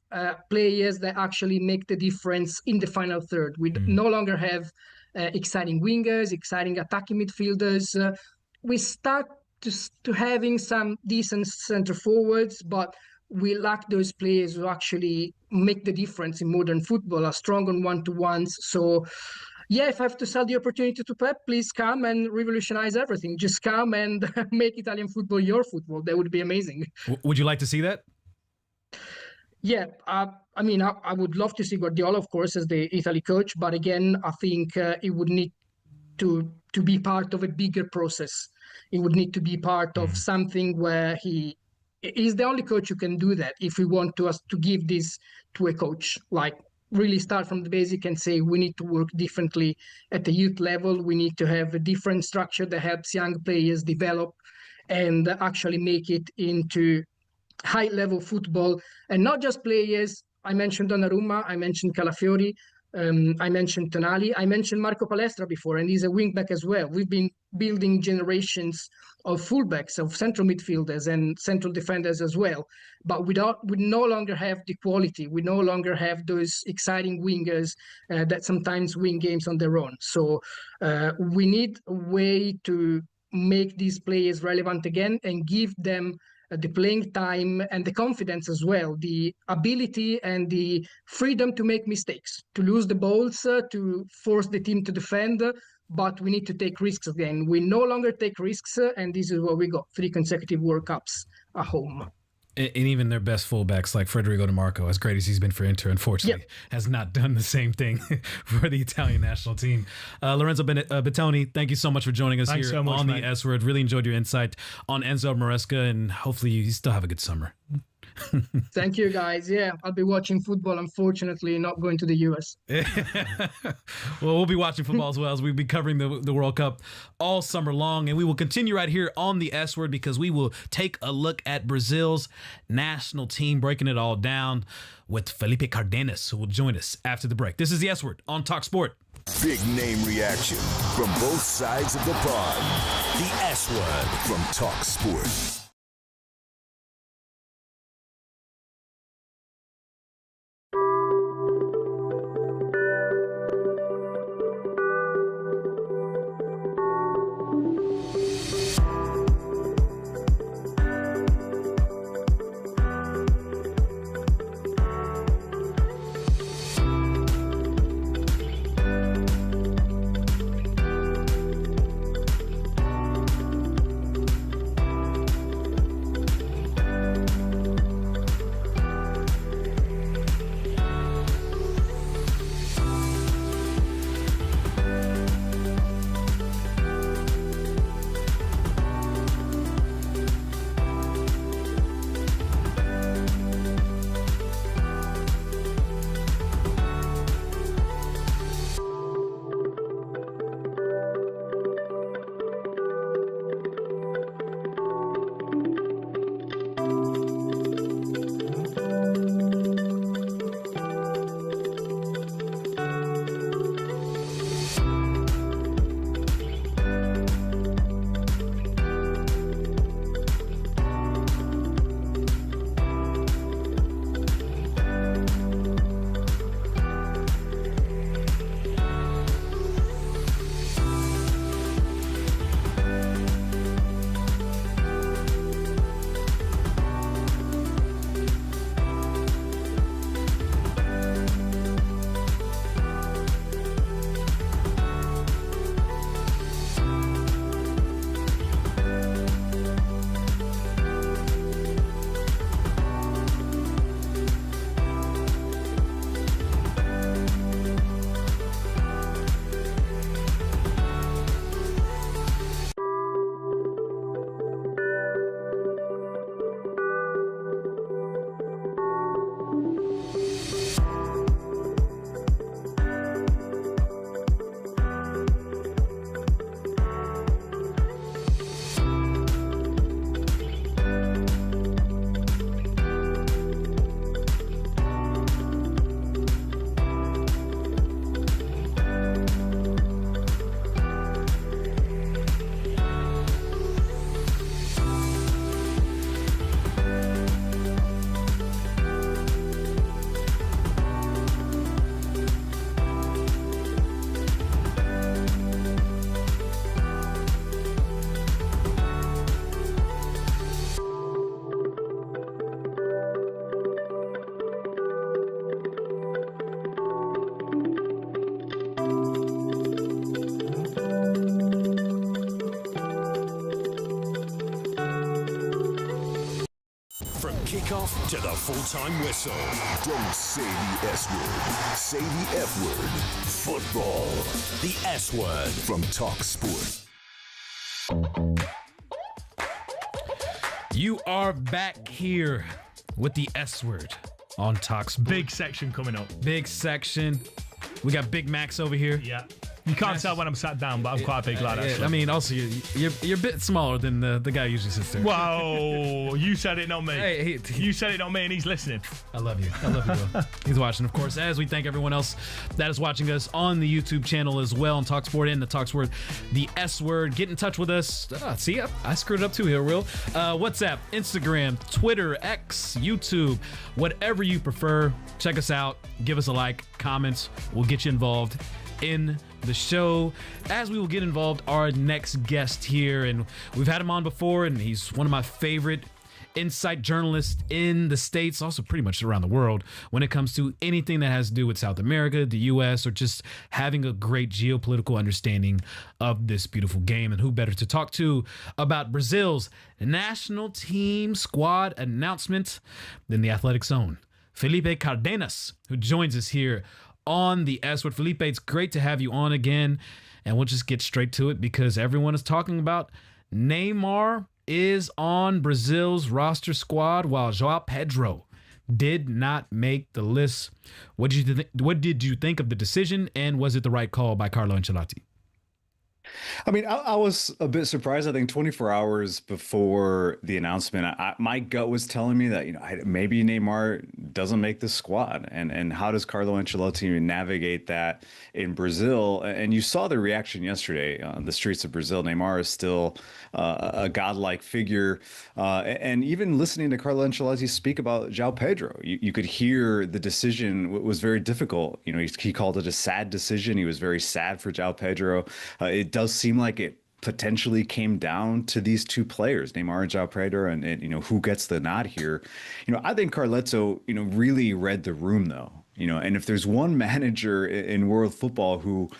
players that actually make the difference in the final third. We no longer have exciting wingers, exciting attacking midfielders. We start to having some decent centre forwards, but we lack those players who actually make the difference in modern football, are strong on one-to-ones. So yeah, if I have to sell the opportunity to Pep, please come and revolutionize everything. Just come and make Italian football your football. That would be amazing. Would you like to see that? Yeah, I mean, I would love to see Guardiola, of course, as the Italy coach. But again, I think it would need to be part of a bigger process. It would need to be part of something where he is the only coach who can do that. If we want to give this to a coach, like really start from the basic and say we need to work differently at the youth level. We need to have a different structure that helps young players develop and actually make it into high-level football, and not just players. I mentioned Donnarumma, I mentioned Calafiori, I mentioned Tonali, I mentioned Marco Palestra before, and he's a wing-back as well. We've been building generations of fullbacks, of central midfielders and central defenders as well. But we no longer have the quality. We no longer have those exciting wingers that sometimes win games on their own. So we need a way to make these players relevant again and give them the playing time and the confidence as well, the ability and the freedom to make mistakes, to lose the balls, to force the team to defend. But we need to take risks again. We no longer take risks, and this is what we got: 3 consecutive World Cups at home. And even their best fullbacks, like Federico Di Marco, as great as he's been for Inter, unfortunately, has not done the same thing for the Italian national team. Lorenzo Bettoni, thank you so much for joining us here on the S Word. Really enjoyed your insight on Enzo Maresca, and hopefully you still have a good summer. Thank you, guys. Yeah, I'll be watching football, unfortunately, not going to the US. Well, we'll be watching football as well, as we'll be covering the World Cup all summer long. And we will continue right here on the S Word, because we will take a look at Brazil's national team, breaking it all down with Felipe Cardenas, who will join us after the break. This is the S Word on talkSPORT. Big name reaction from both sides of the pond. The S Word from talkSPORT. Kickoff to the full-time whistle. Don't say the S word. Say the F word. Football. The S word from talkSPORT. You are back here with the S word on talkSPORT. Big section coming up. Big section. We got Big Max over here. Yeah. You can't tell when I'm sat down, but I'm quite a big lad, actually. I mean, also, you're a bit smaller than the guy who usually sits there. Whoa, you said it, not me. Hey, you said it, not me, and he's listening. I love you. I love you, Will. He's watching, of course, as we thank everyone else that is watching us on the YouTube channel as well, on talkSPORT and the talkSPORT, the S word. Get in touch with us. See, I screwed it up too here, Will. WhatsApp, Instagram, Twitter, X, YouTube, whatever you prefer. Check us out. Give us a like. comments. We'll get you involved in the show, as we will get involved our next guest here. And we've had him on before, and he's one of my favorite insight journalists in the States, also pretty much around the world, when it comes to anything that has to do with South America, the U.S., or just having a great geopolitical understanding of this beautiful game. And who better to talk to about Brazil's national team squad announcement than the Athletics' own Felipe Cardenas, who joins us here on the S Word. Felipe, it's great to have you on again, and we'll just get straight to it because everyone is talking about Neymar is on Brazil's roster squad while João Pedro did not make the list. What did you think of the decision, and was it the right call by Carlo Ancelotti? I mean, I was a bit surprised. I think 24 hours before the announcement, my gut was telling me that, maybe Neymar doesn't make the squad. And how does Carlo Ancelotti navigate that in Brazil? And you saw the reaction yesterday on the streets of Brazil. Neymar is still a godlike figure. And even listening to Carlo Ancelotti speak about João Pedro, you could hear the decision was very difficult. He called it a sad decision. He was very sad for João Pedro. It does seem like it potentially came down to these two players, Neymar and João Pedro, and who gets the nod here. I think Carletto, really read the room though. And if there's one manager in world football who,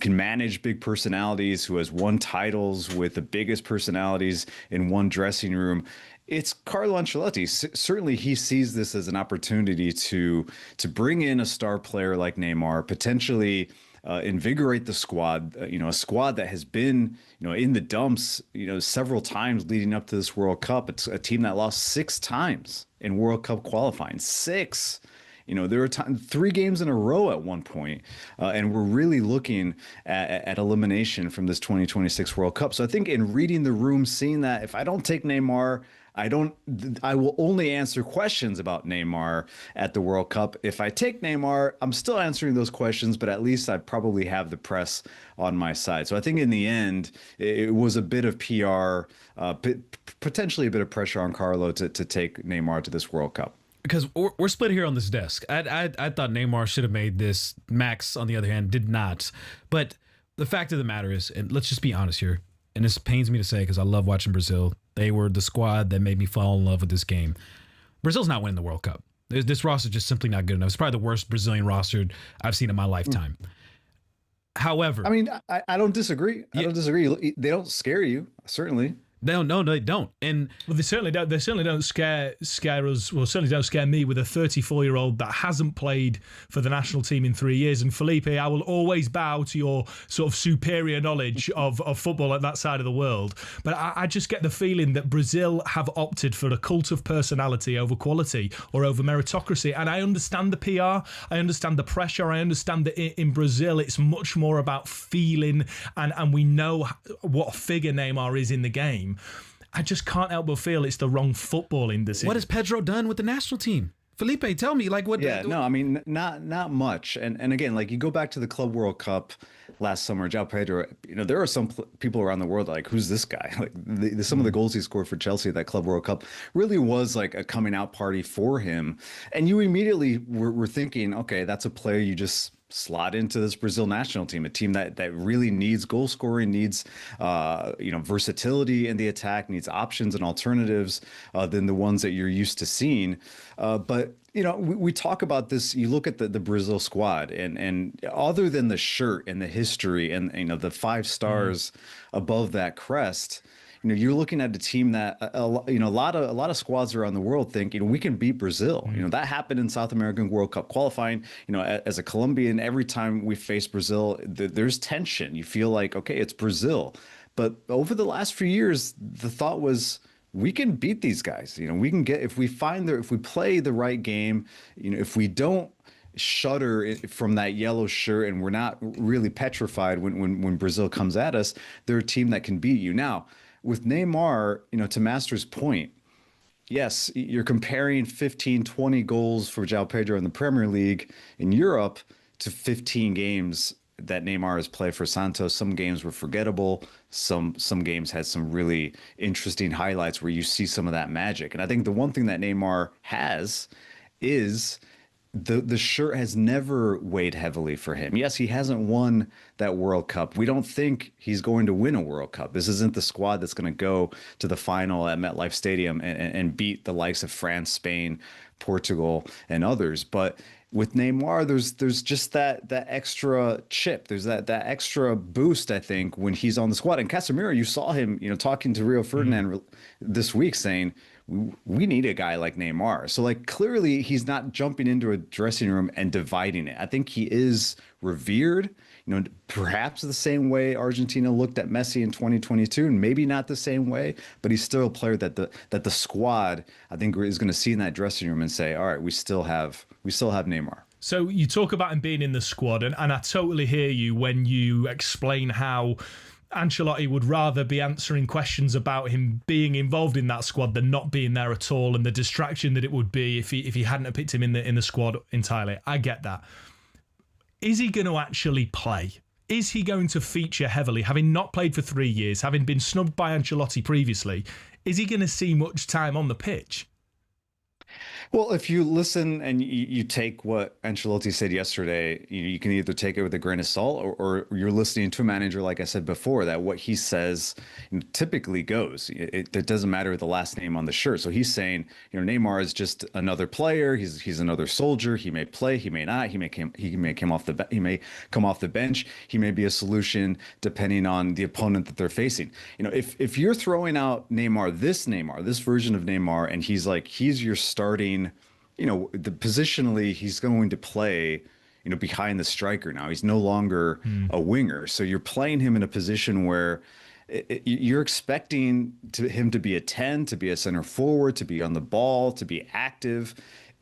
can manage big personalities, who has won titles with the biggest personalities in one dressing room, it's Carlo Ancelotti. Certainly, he sees this as an opportunity to bring in a star player like Neymar, potentially invigorate the squad, a squad that has been, in the dumps, several times leading up to this World Cup. It's a team that lost 6 times in World Cup qualifying. 6. There were 3 games in a row at one point, and we're really looking at elimination from this 2026 World Cup. So I think in reading the room, seeing that if I don't take Neymar, I will only answer questions about Neymar at the World Cup. If I take Neymar, I'm still answering those questions, but at least I probably have the press on my side. So I think in the end, it was a bit of PR, potentially a bit of pressure on Carlo to take Neymar to this World Cup. Because we're split here on this desk. I thought Neymar should have made this. Max, on the other hand, did not. But the fact of the matter is, and let's just be honest here, and this pains me to say because I love watching Brazil. They were the squad that made me fall in love with this game. Brazil's not winning the World Cup. This roster is just simply not good enough. It's probably the worst Brazilian roster I've seen in my lifetime. However, I mean, I don't disagree. I don't disagree. They don't scare you, certainly. They don't. No, they don't. And they certainly don't. They certainly don't scare us. Well, certainly don't scare me with a 34-year-old that hasn't played for the national team in 3 years. And Felipe, I will always bow to your sort of superior knowledge of football at that side of the world. But I just get the feeling that Brazil have opted for a cult of personality over quality or over meritocracy. And I understand the PR. I understand the pressure. I understand that in Brazil it's much more about feeling, and we know what figure Neymar is in the game. I just can't help but feel it's the wrong footballing decision. What has Pedro done with the national team? Felipe, tell me, like what? Yeah, no, I mean, not much. And again, like you go back to the Club World Cup last summer, João Pedro, there are some people around the world like, who's this guy? Like some of the goals he scored for Chelsea at that Club World Cup really was like a coming out party for him. And you immediately were thinking, okay, that's a player you just slot into this Brazil national team, a team that really needs goal scoring, needs versatility in the attack, needs options and alternatives than the ones that you're used to seeing. But we talk about this. You look at the Brazil squad, and other than the shirt and the history and the 5 stars above that crest, you're looking at a team that a lot of squads around the world think we can beat Brazil. That happened in South American World Cup qualifying. As a Colombian, every time we face Brazil, there's tension. You feel like, okay, it's Brazil. But over the last few years, the thought was, we can beat these guys. We can get, if we play the right game, if we don't shudder from that yellow shirt and we're not really petrified when Brazil comes at us, they're a team that can beat you. Now, with Neymar, to Master's point, yes, you're comparing 15, 20 goals for João Pedro in the Premier League in Europe to 15 games that Neymar has played for Santos. Some games were forgettable. Some games had some really interesting highlights where you see some of that magic. And I think the one thing that Neymar has is the shirt has never weighed heavily for him. Yes, he hasn't won that World Cup. We don't think he's going to win a World Cup. This isn't the squad that's going to go to the final at MetLife Stadium and beat the likes of France, Spain, Portugal, and others. But with Neymar, there's just that extra chip. There's that extra boost, I think, when he's on the squad. And Casemiro, you saw him, talking to Rio Ferdinand this week saying, we need a guy like Neymar. So like clearly he's not jumping into a dressing room and dividing it. I think he is revered, perhaps the same way Argentina looked at Messi in 2022, and maybe not the same way, but he's still a player that the squad, I think, is going to see in that dressing room and say, all right, we still have Neymar. So you talk about him being in the squad, and I totally hear you when you explain how Ancelotti would rather be answering questions about him being involved in that squad than not being there at all, and the distraction that it would be if he hadn't have picked him in the squad entirely. I get that. Is he going to actually play? Is he going to feature heavily, having not played for 3 years, having been snubbed by Ancelotti previously? Is he going to see much time on the pitch? Well, if you listen and you take what Ancelotti said yesterday, you can either take it with a grain of salt, or you're listening to a manager, like I said before, that what he says typically goes. It doesn't matter the last name on the shirt. So he's saying, Neymar is just another player. He's another soldier. He may play, he may not. He may come off the bench. He may be a solution depending on the opponent that they're facing. If you're throwing out Neymar, this version of Neymar, and he's your starting. Positionally, he's going to play, behind the striker now. He's no longer a winger. So you're playing him in a position where you're expecting him to be a 10, to be a center forward, to be on the ball, to be active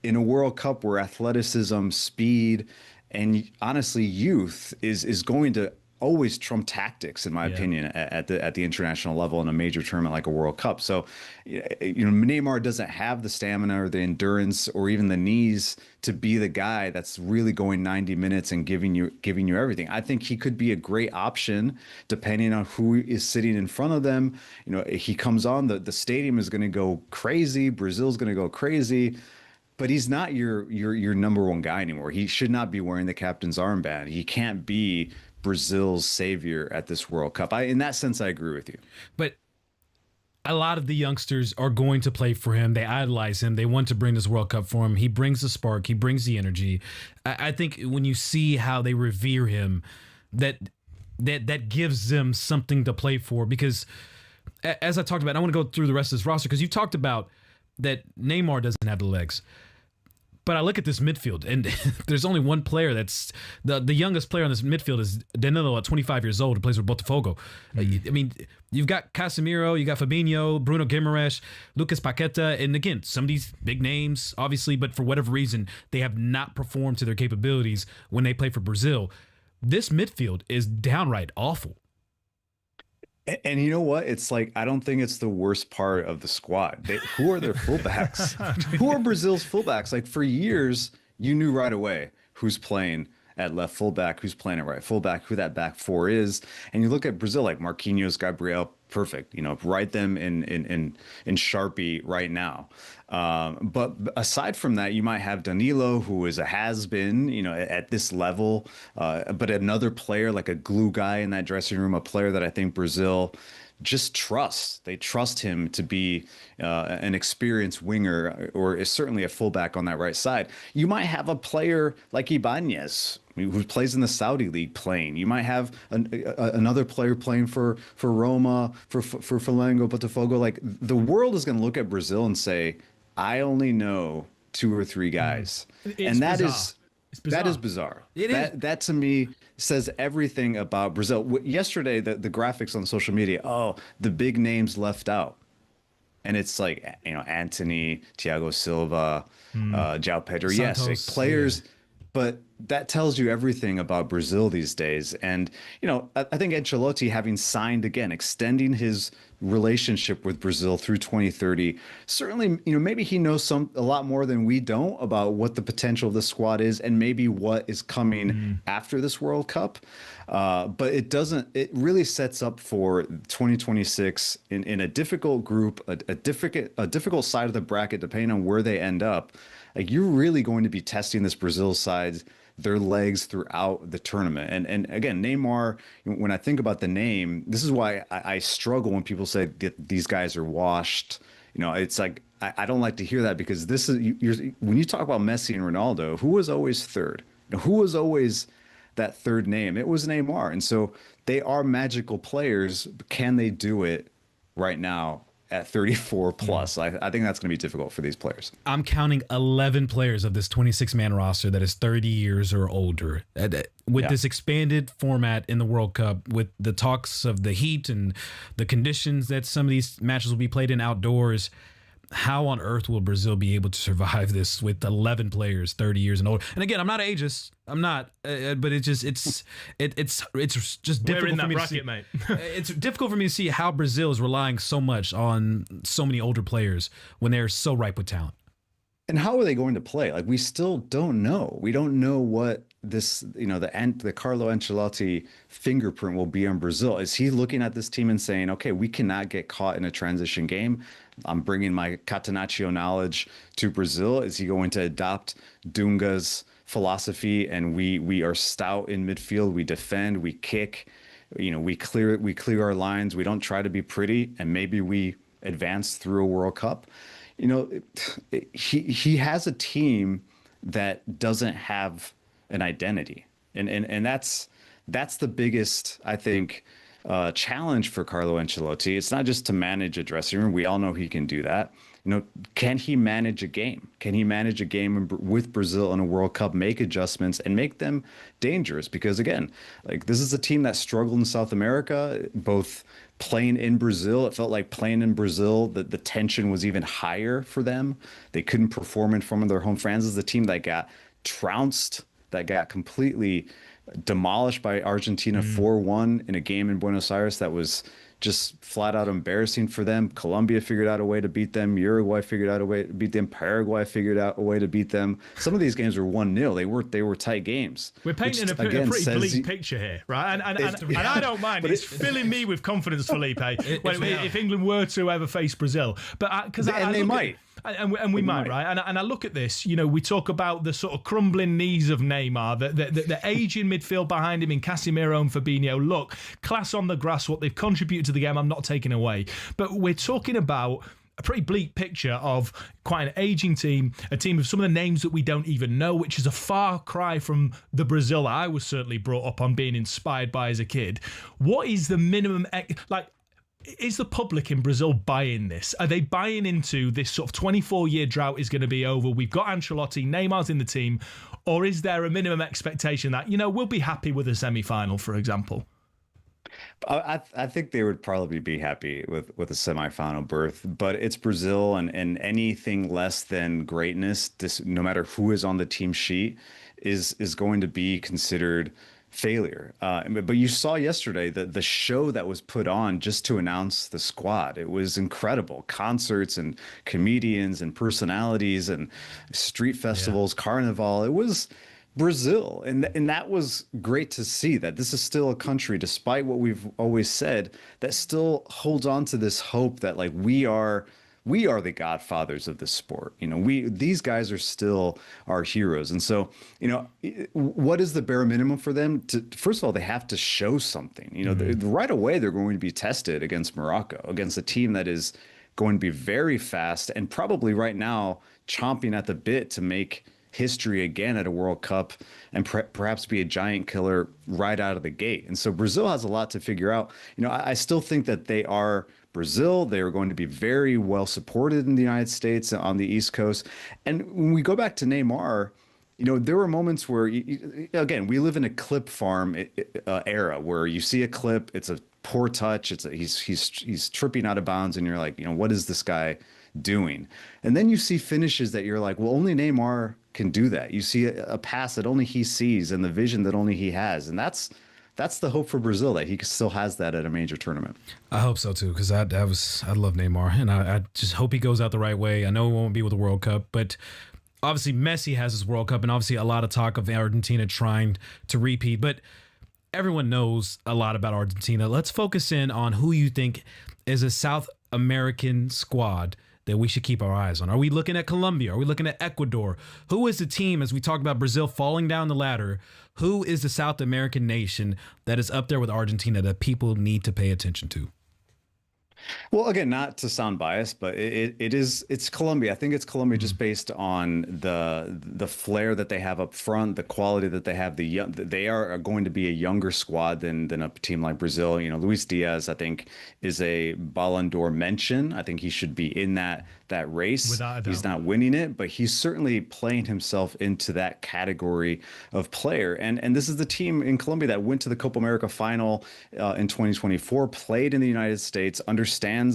in a World Cup where athleticism, speed, and honestly, youth is going to always trump tactics, in my opinion, at the international level in a major tournament like a World Cup. So, Neymar doesn't have the stamina or the endurance or even the knees to be the guy that's really going 90 minutes and giving you everything. I think he could be a great option depending on who is sitting in front of them. He comes on, the stadium is going to go crazy. Brazil's going to go crazy. But he's not your number one guy anymore. He should not be wearing the captain's armband. He can't be Brazil's savior at this World Cup. In that sense, I agree with you. But a lot of the youngsters are going to play for him. They idolize him. They want to bring this World Cup for him. He brings the spark. He brings the energy. I think when you see how they revere him, that gives them something to play for. Because as I talked about, I want to go through the rest of this roster because you've talked about that Neymar doesn't have the legs. But I look at this midfield, and there's only one player that's the youngest player on this midfield is Danilo at 25 years old, who plays with Botafogo. I mean, you've got Casemiro, you got Fabinho, Bruno Guimaraes, Lucas Paqueta, and again, some of these big names, obviously, but for whatever reason, they have not performed to their capabilities when they play for Brazil. This midfield is downright awful. And you know what? It's like, I don't think it's the worst part of the squad. Who are their fullbacks? Who are Brazil's fullbacks? Like for years, you knew right away who's playing at left fullback, who's playing at right fullback, who that back four is. And you look at Brazil, like Marquinhos, Gabriel, perfect. Write them in Sharpie right now. But aside from that, you might have Danilo, who is a has-been, at this level. But another player, like a glue guy in that dressing room, a player that I think Brazil just trusts. They trust him to be an experienced winger, or is certainly a fullback on that right side. You might have a player like Ibanez, who plays in the Saudi league, playing. You might have another player playing for Roma, for Flamengo, Botafogo. Like the world is going to look at Brazil and say, I only know 2 or 3 guys, and that is bizarre. That to me says everything about Brazil. Yesterday, the graphics on social media, the big names left out. And it's like, Anthony, Thiago Silva, João Pedro. Santos, yes, players, but that tells you everything about Brazil these days. And, I think Ancelotti, having signed again, extending his relationship with Brazil through 2030, certainly, maybe he knows a lot more than we don't about what the potential of the squad is and maybe what is coming after this World Cup. But it really sets up for 2026 in a difficult group, a difficult side of the bracket, depending on where they end up. like you're really going to be testing this Brazil side, their legs throughout the tournament. And again, Neymar, when I think about the name, this is why I struggle when people say that these guys are washed. You know, it's like, I don't like to hear that, because this is, when you talk about Messi and Ronaldo, who was always third? You know, who was always that third name? It was Neymar. And so they are magical players, but can they do it right now at 34 plus? I think that's going to be difficult for these players. I'm counting 11 players of this 26-man roster that is 30 years or older. With this expanded format in the World Cup, with the talks of the heat and the conditions that some of these matches will be played in outdoors, how on earth will Brazil be able to survive this with 11 players 30 years and older? And again, I'm not ageist. I'm not, but it's just difficult. We're in that for me bracket, to see, mate. it's difficult for me to see how Brazil is relying so much on so many older players when they're so ripe with talent. And how are they going to play? Like, we still don't know. We don't know what this, you know, the Carlo Ancelotti fingerprint will be on Brazil. Is he looking at this team and saying, okay, we cannot get caught in a transition game? I'm bringing my Catenaccio knowledge to Brazil. Is he going to adopt Dunga's philosophy, and we are stout in midfield, we defend, we kick, you know, we clear our lines, we don't try to be pretty, and maybe we advance through a World Cup? You know, he has a team that doesn't have an identity, and that's the biggest, I think, challenge for Carlo Ancelotti. It's not just to manage a dressing room. We all know he can do that. You know, can he manage a game? Can he manage a game with Brazil in a World Cup, make adjustments and make them dangerous? Because again, like, this is a team that struggled in South America, both playing in Brazil. It felt like playing in Brazil, the tension was even higher for them. They couldn't perform in front of their home fans. This is a team that got trounced, that got completely demolished by Argentina 4-1 in a game in Buenos Aires that was just flat out embarrassing for them. Colombia figured out a way to beat them. Uruguay figured out a way to beat them. Paraguay figured out a way to beat them. Some of these games were 1-0. They were tight games. We're painting a pretty bleak picture here, right? And I don't mind. It's filling me with confidence, Felipe, if England were to ever face Brazil. But because they might. And we might, right? And I look at this, you know, we talk about the sort of crumbling knees of Neymar, the aging midfield behind him in Casemiro and Fabinho. Look, class on the grass, what they've contributed to the game, I'm not taking away. But we're talking about a pretty bleak picture of quite an aging team, a team of some of the names that we don't even know, which is a far cry from the Brazil I was certainly brought up on being inspired by as a kid. What is the minimum, is the public in Brazil buying this? Are they buying into this sort of 24-year drought is going to be over? We've got Ancelotti, Neymar's in the team. Or is there a minimum expectation that, you know, we'll be happy with a semi-final, for example? I think they would probably be happy with a semi-final berth, but it's Brazil, and anything less than greatness, no matter who is on the team sheet, is going to be considered failure. But you saw yesterday the show that was put on just to announce the squad. It was incredible. Concerts and comedians and personalities and street festivals, Carnival. It was Brazil. And that was great to see, that this is still a country, despite what we've always said, that still holds on to this hope that, like, we are the godfathers of this sport. You know, these guys are still our heroes. And so, you know, what is the bare minimum for them? First of all, they have to show something. You know, right away, they're going to be tested against Morocco, against a team that is going to be very fast and probably right now chomping at the bit to make history again at a World Cup and perhaps be a giant killer right out of the gate. And so Brazil has a lot to figure out. You know, I still think that they are Brazil. They are going to be very well supported in the United States on the East Coast. And when we go back to Neymar, you know, there were moments where, again, we live in a clip farm era where you see a clip, it's a poor touch, he's tripping out of bounds, and you're like, you know, what is this guy doing? And then you see finishes that you're like, well, only Neymar can do that. You see a pass that only he sees and the vision that only he has, and that's the hope for Brazil, that he still has that at a major tournament. I hope so too, because I love Neymar, and I just hope he goes out the right way. I know it won't be with the World Cup, but obviously Messi has his World Cup, and obviously a lot of talk of Argentina trying to repeat, but everyone knows a lot about Argentina. Let's focus in on who you think is a South American squad that we should keep our eyes on? Are we looking at Colombia? Are we looking at Ecuador? Who is the team, as we talk about Brazil falling down the ladder, who is the South American nation that is up there with Argentina that people need to pay attention to? Well, again, not to sound biased, but it's Colombia. I think it's Colombia just based on the flair that they have up front, the quality that they have. They are going to be a younger squad than a team like Brazil. Luis Diaz, I think, is a Ballon d'Or mention. I think he should be in that race. Without a doubt. He's not winning it, but he's certainly playing himself into that category of player. And this is the team in Colombia that went to the Copa America final in 2024, played in the United States, understands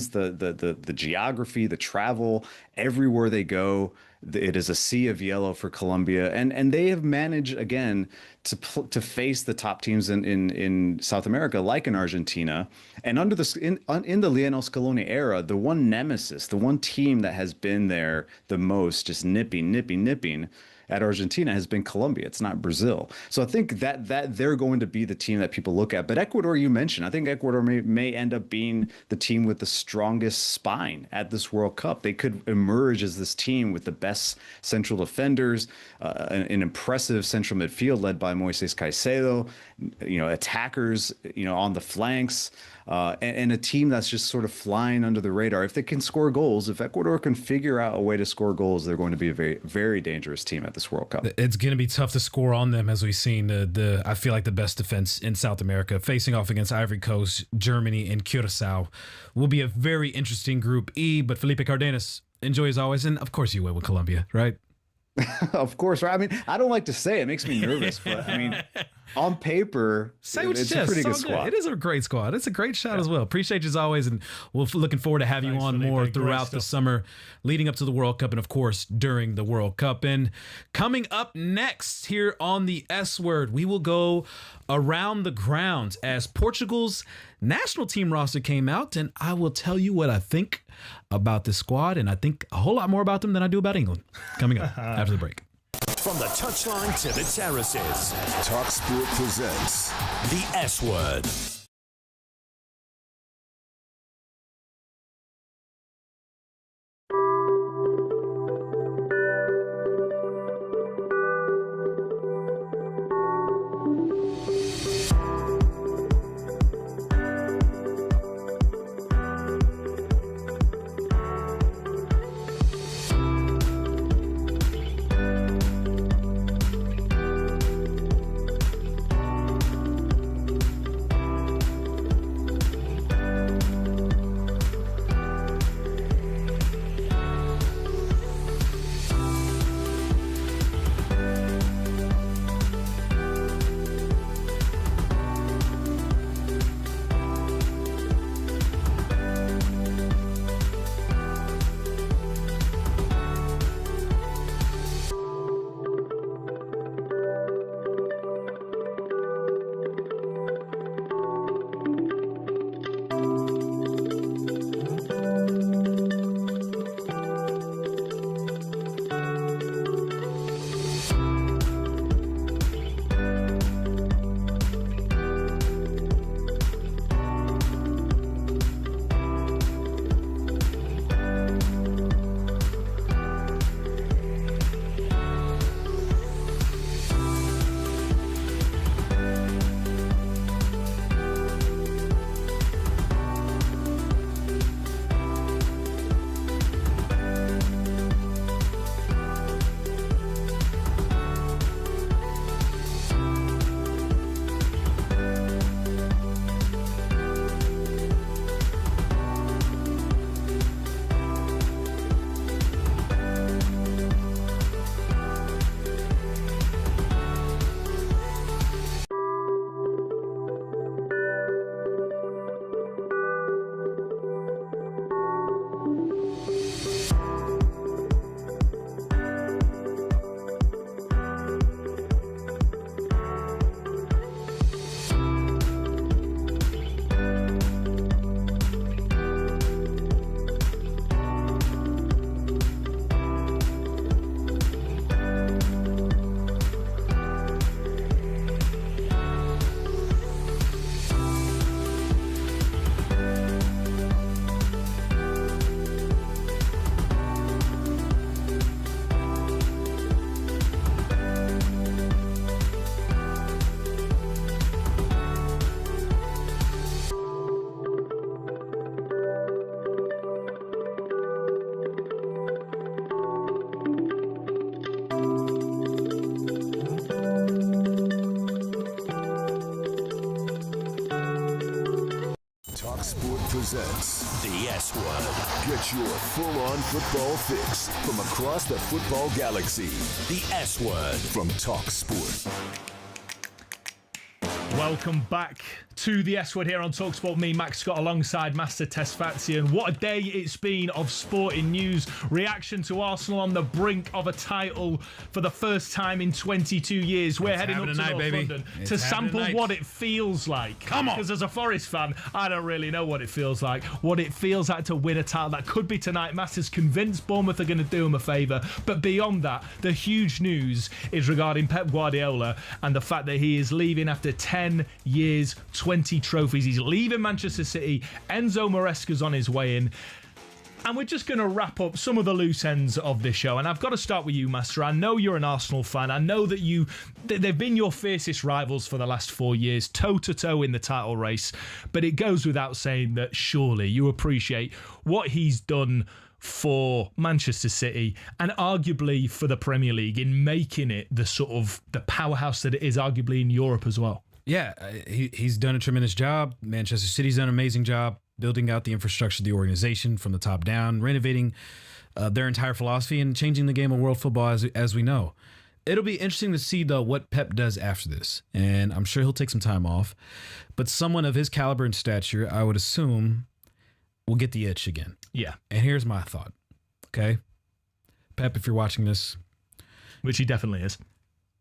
the geography, the travel, everywhere they go. It is a sea of yellow for Colombia, and they have managed again to face the top teams in South America, like in Argentina, and under in the Lionel Scaloni era, the one nemesis, the one team that has been there the most, just nipping at Argentina, has been Colombia. It's not Brazil. So I think that they're going to be the team that people look at. But Ecuador, you mentioned, I think Ecuador may end up being the team with the strongest spine at this World Cup. They could emerge as this team with the best central defenders, an impressive central midfield led by Moises Caicedo, attackers, on the flanks, and a team that's just sort of flying under the radar. If they can score goals, if Ecuador can figure out a way to score goals, they're going to be a very, very dangerous team at this World Cup. It's going to be tough to score on them, as we've seen. I feel like the best defense in South America, facing off against Ivory Coast, Germany, and Curacao, will be a very interesting Group E. But Felipe Cardenas, enjoy as always, and of course you will with Colombia, right? Of course, right? I mean, I don't like to say it makes me nervous, but I mean, on paper, it's a pretty good squad. It is a great squad. It's a great shot as well. Appreciate you as always, and we're looking forward to having you on more throughout the summer, leading up to the World Cup, and of course during the World Cup. And coming up next here on the S Word, we will go around the grounds as Portugal's national team roster came out, and I will tell you what I think about this squad, and I think a whole lot more about them than I do about England. Coming up after the break. From the touchline to the terraces, talkSPORT presents the S Word. presents the S Word. Get your full-on football fix from across the football galaxy. The S Word from talkSPORT. Welcome back to the S Word here on talkSPORT. Me, Max Scott, alongside Master Tesfazian. What a day it's been of sporting news. Reaction to Arsenal on the brink of a title for the first time in 22 years. We're heading up to North London to sample what it feels like. Come on! Because as a Forest fan, I don't really know what it feels like. What it feels like to win a title. That could be tonight. Master's convinced Bournemouth are going to do him a favour. But beyond that, the huge news is regarding Pep Guardiola and the fact that he is leaving after 10 years, 20 trophies. He's leaving Manchester City. Enzo Maresca's on his way in. And we're just going to wrap up some of the loose ends of this show. And I've got to start with you, Master. I know you're an Arsenal fan. I know that they've been your fiercest rivals for the last 4 years, toe-to-toe in the title race. But it goes without saying that surely you appreciate what he's done for Manchester City and arguably for the Premier League in making it the sort of the powerhouse that it is arguably in Europe as well. Yeah, he's done a tremendous job. Manchester City's done an amazing job building out the infrastructure of the organization from the top down, renovating their entire philosophy and changing the game of world football as we know. It'll be interesting to see, though, what Pep does after this. And I'm sure he'll take some time off. But someone of his caliber and stature, I would assume, will get the itch again. Yeah. And here's my thought, okay? Pep, if you're watching this. Which he definitely is.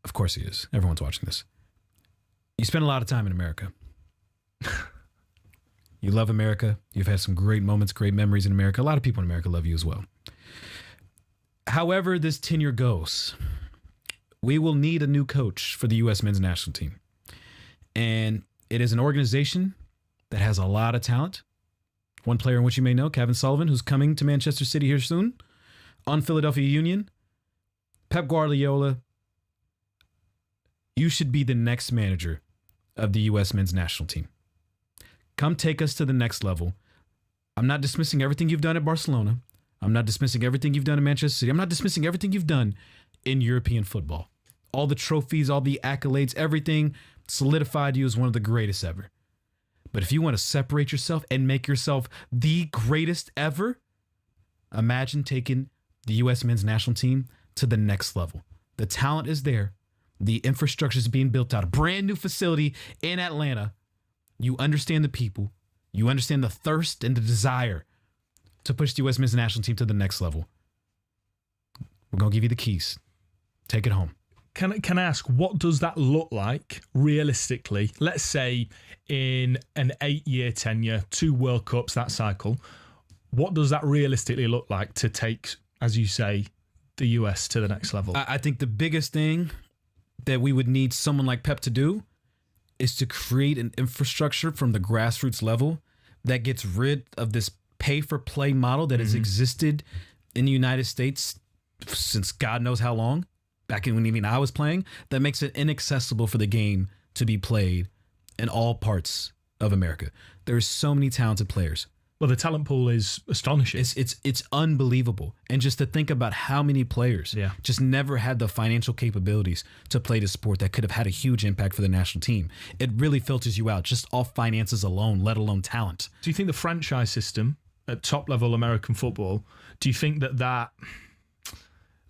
Of course he is. Everyone's watching this. You spend a lot of time in America. You love America. You've had some great moments, great memories in America. A lot of people in America love you as well. However this tenure goes, we will need a new coach for the U.S. men's national team. And it is an organization that has a lot of talent. One player in which you may know, Kevin Sullivan, who's coming to Manchester City here soon, on Philadelphia Union. Pep Guardiola, you should be the next manager of the U.S. men's national team. Come take us to the next level. I'm not dismissing everything you've done at Barcelona. I'm not dismissing everything you've done in Manchester City. I'm not dismissing everything you've done in European football. All the trophies, all the accolades, everything solidified you as one of the greatest ever. But if you want to separate yourself and make yourself the greatest ever, imagine taking the U.S. men's national team to the next level. The talent is there. The infrastructure is being built out. A brand new facility in Atlanta. You understand the people. You understand the thirst and the desire to push the U.S. men's national team to the next level. We're going to give you the keys. Take it home. Can I ask, what does that look like realistically? Let's say in an 8-year tenure, 2 World Cups, that cycle. What does that realistically look like to take, as you say, the US to the next level? I think the biggest thing that we would need someone like Pep to do is to create an infrastructure from the grassroots level that gets rid of this pay-for-play model that has existed in the United States since God knows how long, back in when even I was playing, that makes it inaccessible for the game to be played in all parts of America. There's so many talented players. Well, the talent pool is astonishing. It's unbelievable. And just to think about how many players just never had the financial capabilities to play the sport that could have had a huge impact for the national team. It really filters you out just off finances alone, let alone talent. Do you think the franchise system at top-level American football, do you think that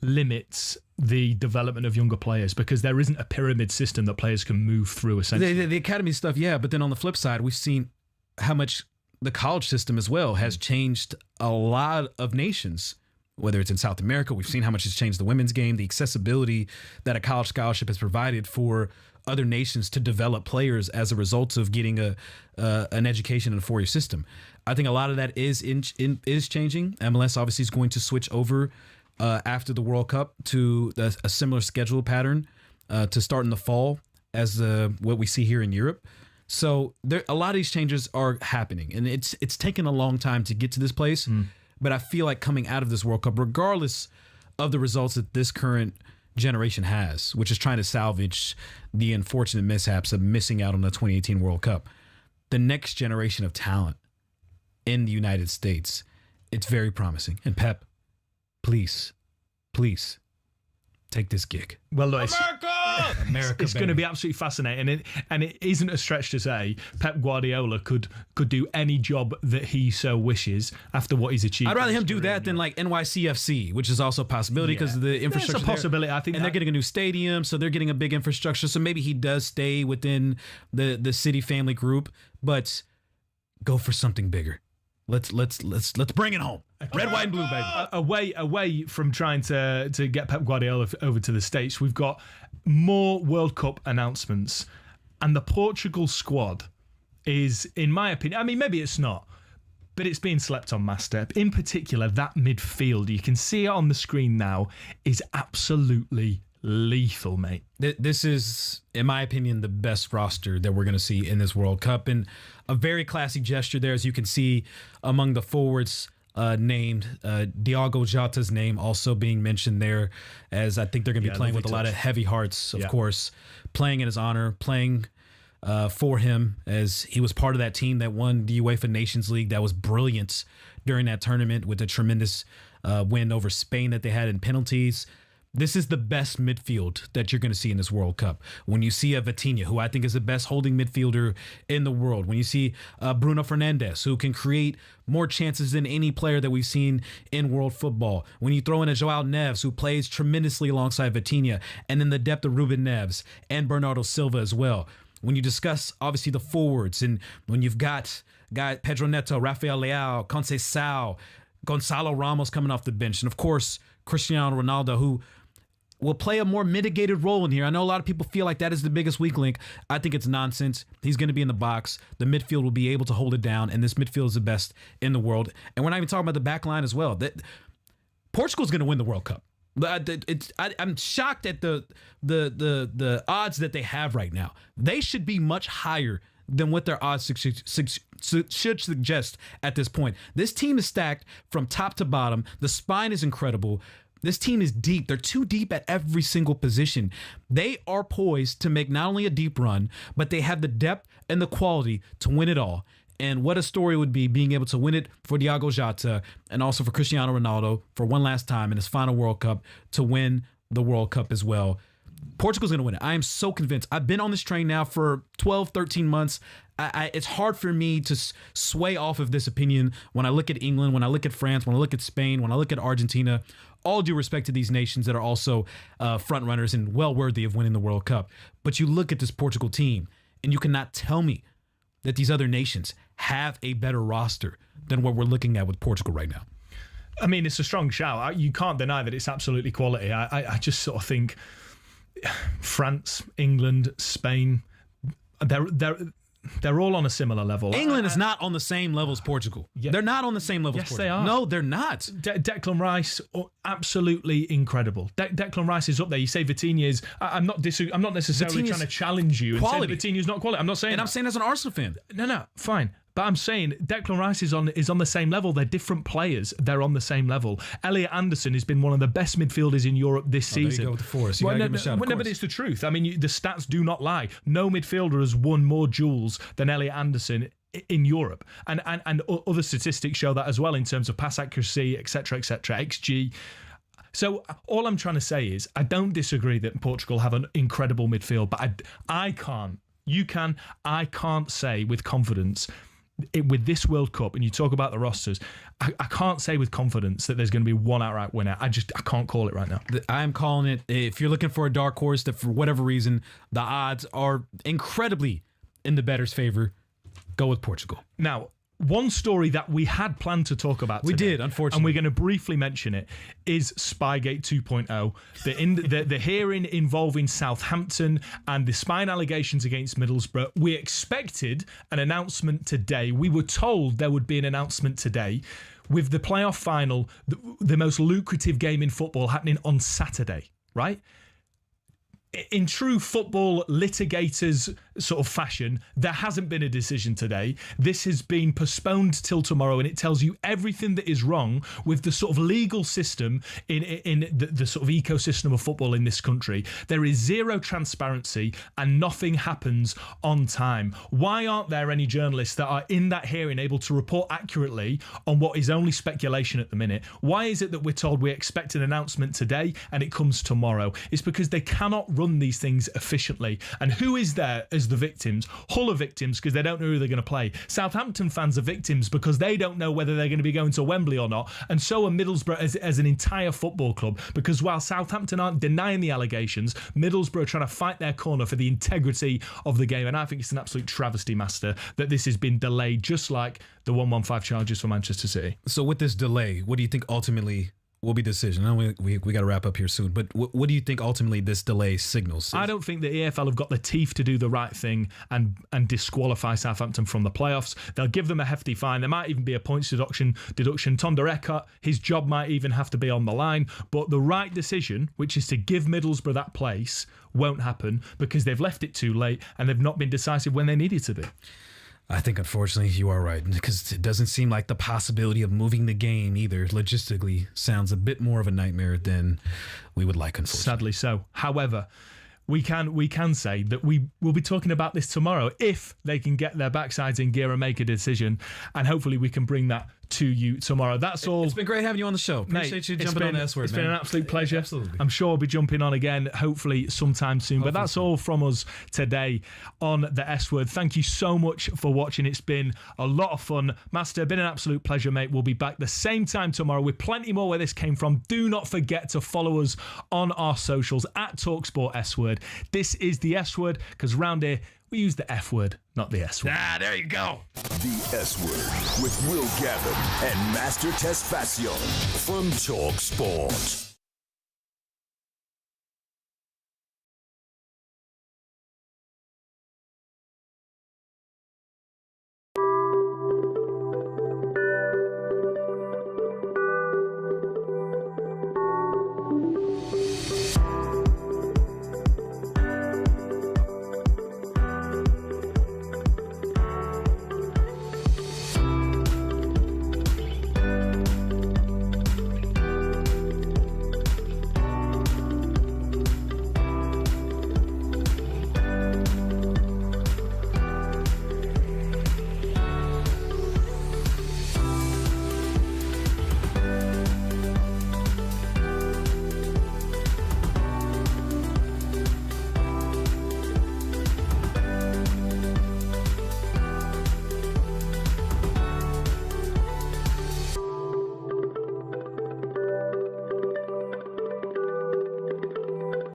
limits the development of younger players? Because there isn't a pyramid system that players can move through, essentially. The academy stuff, yeah. But then on the flip side, we've seen how much the college system as well has changed a lot of nations, whether it's in South America. We've seen how much it's changed the women's game, the accessibility that a college scholarship has provided for other nations to develop players as a result of getting an education in a 4-year system. I think a lot of that is changing. MLS obviously is going to switch over after the World Cup to a similar schedule pattern to start in the fall as what we see here in Europe. So a lot of these changes are happening, and it's taken a long time to get to this place. But I feel like coming out of this World Cup, regardless of the results that this current generation has, which is trying to salvage the unfortunate mishaps of missing out on the 2018 World Cup, the next generation of talent in the United States, it's very promising. And Pep, please take this gig. Well, look, America, it's going to be absolutely fascinating. And it isn't a stretch to say Pep Guardiola could do any job that he so wishes after what he's achieved. I'd rather him do that than like NYCFC, which is also a possibility because of the infrastructure. It's a possibility. I think, and they're getting a new stadium, so they're getting a big infrastructure. So maybe he does stay within the City family group, but go for something bigger. Let's bring it home. Red, white, and blue, baby. Away from trying to get Pep Guardiola over to the States, we've got more World Cup announcements, and the Portugal squad is, in my opinion, I mean, maybe it's not, but it's being slept on, Master. In particular, that midfield, you can see it on the screen now, is absolutely lethal, mate. This is, in my opinion, the best roster that we're going to see in this World Cup, and a very classy gesture there, as you can see among the forwards named. Diogo Jota's name also being mentioned there, as I think they're going to be playing with a lot of heavy hearts, of course, playing in his honor, playing for him, as he was part of that team that won the UEFA Nations League. That was brilliant during that tournament with a tremendous win over Spain that they had in penalties. This is the best midfield that you're going to see in this World Cup. When you see a Vitinha, who I think is the best holding midfielder in the world. When you see Bruno Fernandes, who can create more chances than any player that we've seen in world football. When you throw in a Joao Neves, who plays tremendously alongside Vitinha. And then the depth of Ruben Neves and Bernardo Silva as well. When you discuss, obviously, the forwards, and when you've got Pedro Neto, Rafael Leao, Conceição, Gonzalo Ramos coming off the bench, and, of course, Cristiano Ronaldo, who will play a more mitigated role in here. I know a lot of people feel like that is the biggest weak link. I think it's nonsense. He's going to be in the box. The midfield will be able to hold it down, and this midfield is the best in the world. And we're not even talking about the back line as well. Portugal's going to win the World Cup. I'm shocked at the odds that they have right now. They should be much higher than what their odds should suggest at this point. This team is stacked from top to bottom. The spine is incredible. This team is deep. They're too deep at every single position. They are poised to make not only a deep run, but they have the depth and the quality to win it all. And what a story it would be being able to win it for Diogo Jota and also for Cristiano Ronaldo for one last time in his final World Cup to win the World Cup as well. Portugal's going to win it. I am so convinced. I've been on this train now for 12, 13 months. It's hard for me to sway off of this opinion when I look at England, when I look at France, when I look at Spain, when I look at Argentina. All due respect to these nations that are also front runners and well worthy of winning the World Cup. But you look at this Portugal team, and you cannot tell me that these other nations have a better roster than what we're looking at with Portugal right now. I mean, it's a strong shout. You can't deny that it's absolutely quality. I just sort of think France, England, Spain, they're all on a similar level. England is not on the same level as Portugal. Yeah. They're not on the same level as Portugal. Yes, they are. No, they're not. Declan Rice, absolutely incredible. Declan Rice is up there. You say Vitinha is... I'm not necessarily trying to challenge you and say Vitinha's not quality. I'm not saying And I'm saying as an Arsenal fan. No, fine. But I'm saying Declan Rice is on the same level. They're different players. They're on the same level. Elliot Anderson has been one of the best midfielders in Europe this season. There you go with the Forest. You gotta give him a shout, of course. But it's the truth. I mean, the stats do not lie. No midfielder has won more duels than Elliot Anderson in Europe. And other statistics show that as well in terms of pass accuracy, etc., XG. So all I'm trying to say is I don't disagree that Portugal have an incredible midfield, but I can't. You can. I can't say with confidence... with this World Cup, and you talk about the rosters, I can't say with confidence that there's going to be one outright winner. I can't call it right now. I'm calling it. If you're looking for a dark horse that for whatever reason the odds are incredibly in the bettor's favor, go with Portugal. Now, one story that we had planned to talk about today, we did, unfortunately, and we're going to briefly mention it, is Spygate 2.0. The hearing involving Southampton and the spying allegations against Middlesbrough. We expected an announcement today. We were told there would be an announcement today with the playoff final, the most lucrative game in football, happening on Saturday, right? In true football litigators sort of fashion, there hasn't been a decision today. This has been postponed till tomorrow, and it tells you everything that is wrong with the sort of legal system in the sort of ecosystem of football in this country. There is zero transparency and nothing happens on time. Why aren't there any journalists that are in that hearing able to report accurately on what is only speculation at the minute? Why is it that we're told we expect an announcement today and it comes tomorrow? It's because they cannot run run these things efficiently. And who is there as the victims? Hull are victims because they don't know who they're going to play. Southampton fans are victims because they don't know whether they're going to be going to Wembley or not. And so are Middlesbrough as an entire football club, because while Southampton aren't denying the allegations, Middlesbrough are trying to fight their corner for the integrity of the game. And I think it's an absolute travesty, Master, that this has been delayed, just like the 115 charges for Manchester City. So with this delay, what do you think ultimately will be the decision? I know we got to wrap up here soon, but what do you think ultimately this delay signals? I don't think the EFL have got the teeth to do the right thing and disqualify Southampton from the playoffs. They'll give them a hefty fine. There might even be a points deduction. Tom de Rijkaard, his job might even have to be on the line. But the right decision, which is to give Middlesbrough that place, won't happen because they've left it too late and they've not been decisive when they needed to be. I think, unfortunately, you are right, because it doesn't seem like the possibility of moving the game either logistically sounds a bit more of a nightmare than we would like, unfortunately. Sadly so. However, we can say that we will be talking about this tomorrow if they can get their backsides in gear and make a decision, and hopefully we can bring that to you tomorrow. That's all. It's been great having you on the show. Appreciate you jumping on the S Word. It's been an absolute pleasure. Absolutely. I'm sure we'll be jumping on again, hopefully sometime soon. But that's all from us today on the S Word. Thank you so much for watching. It's been a lot of fun. Master, been an absolute pleasure, mate. We'll be back the same time tomorrow with plenty more where this came from. Do not forget to follow us on our socials at talkSPORT S Word. This is the S Word, because round here we use the F word, not the S word. Ah, there you go. The S Word with Will Gavin and Master Tesfacion from talkSPORT.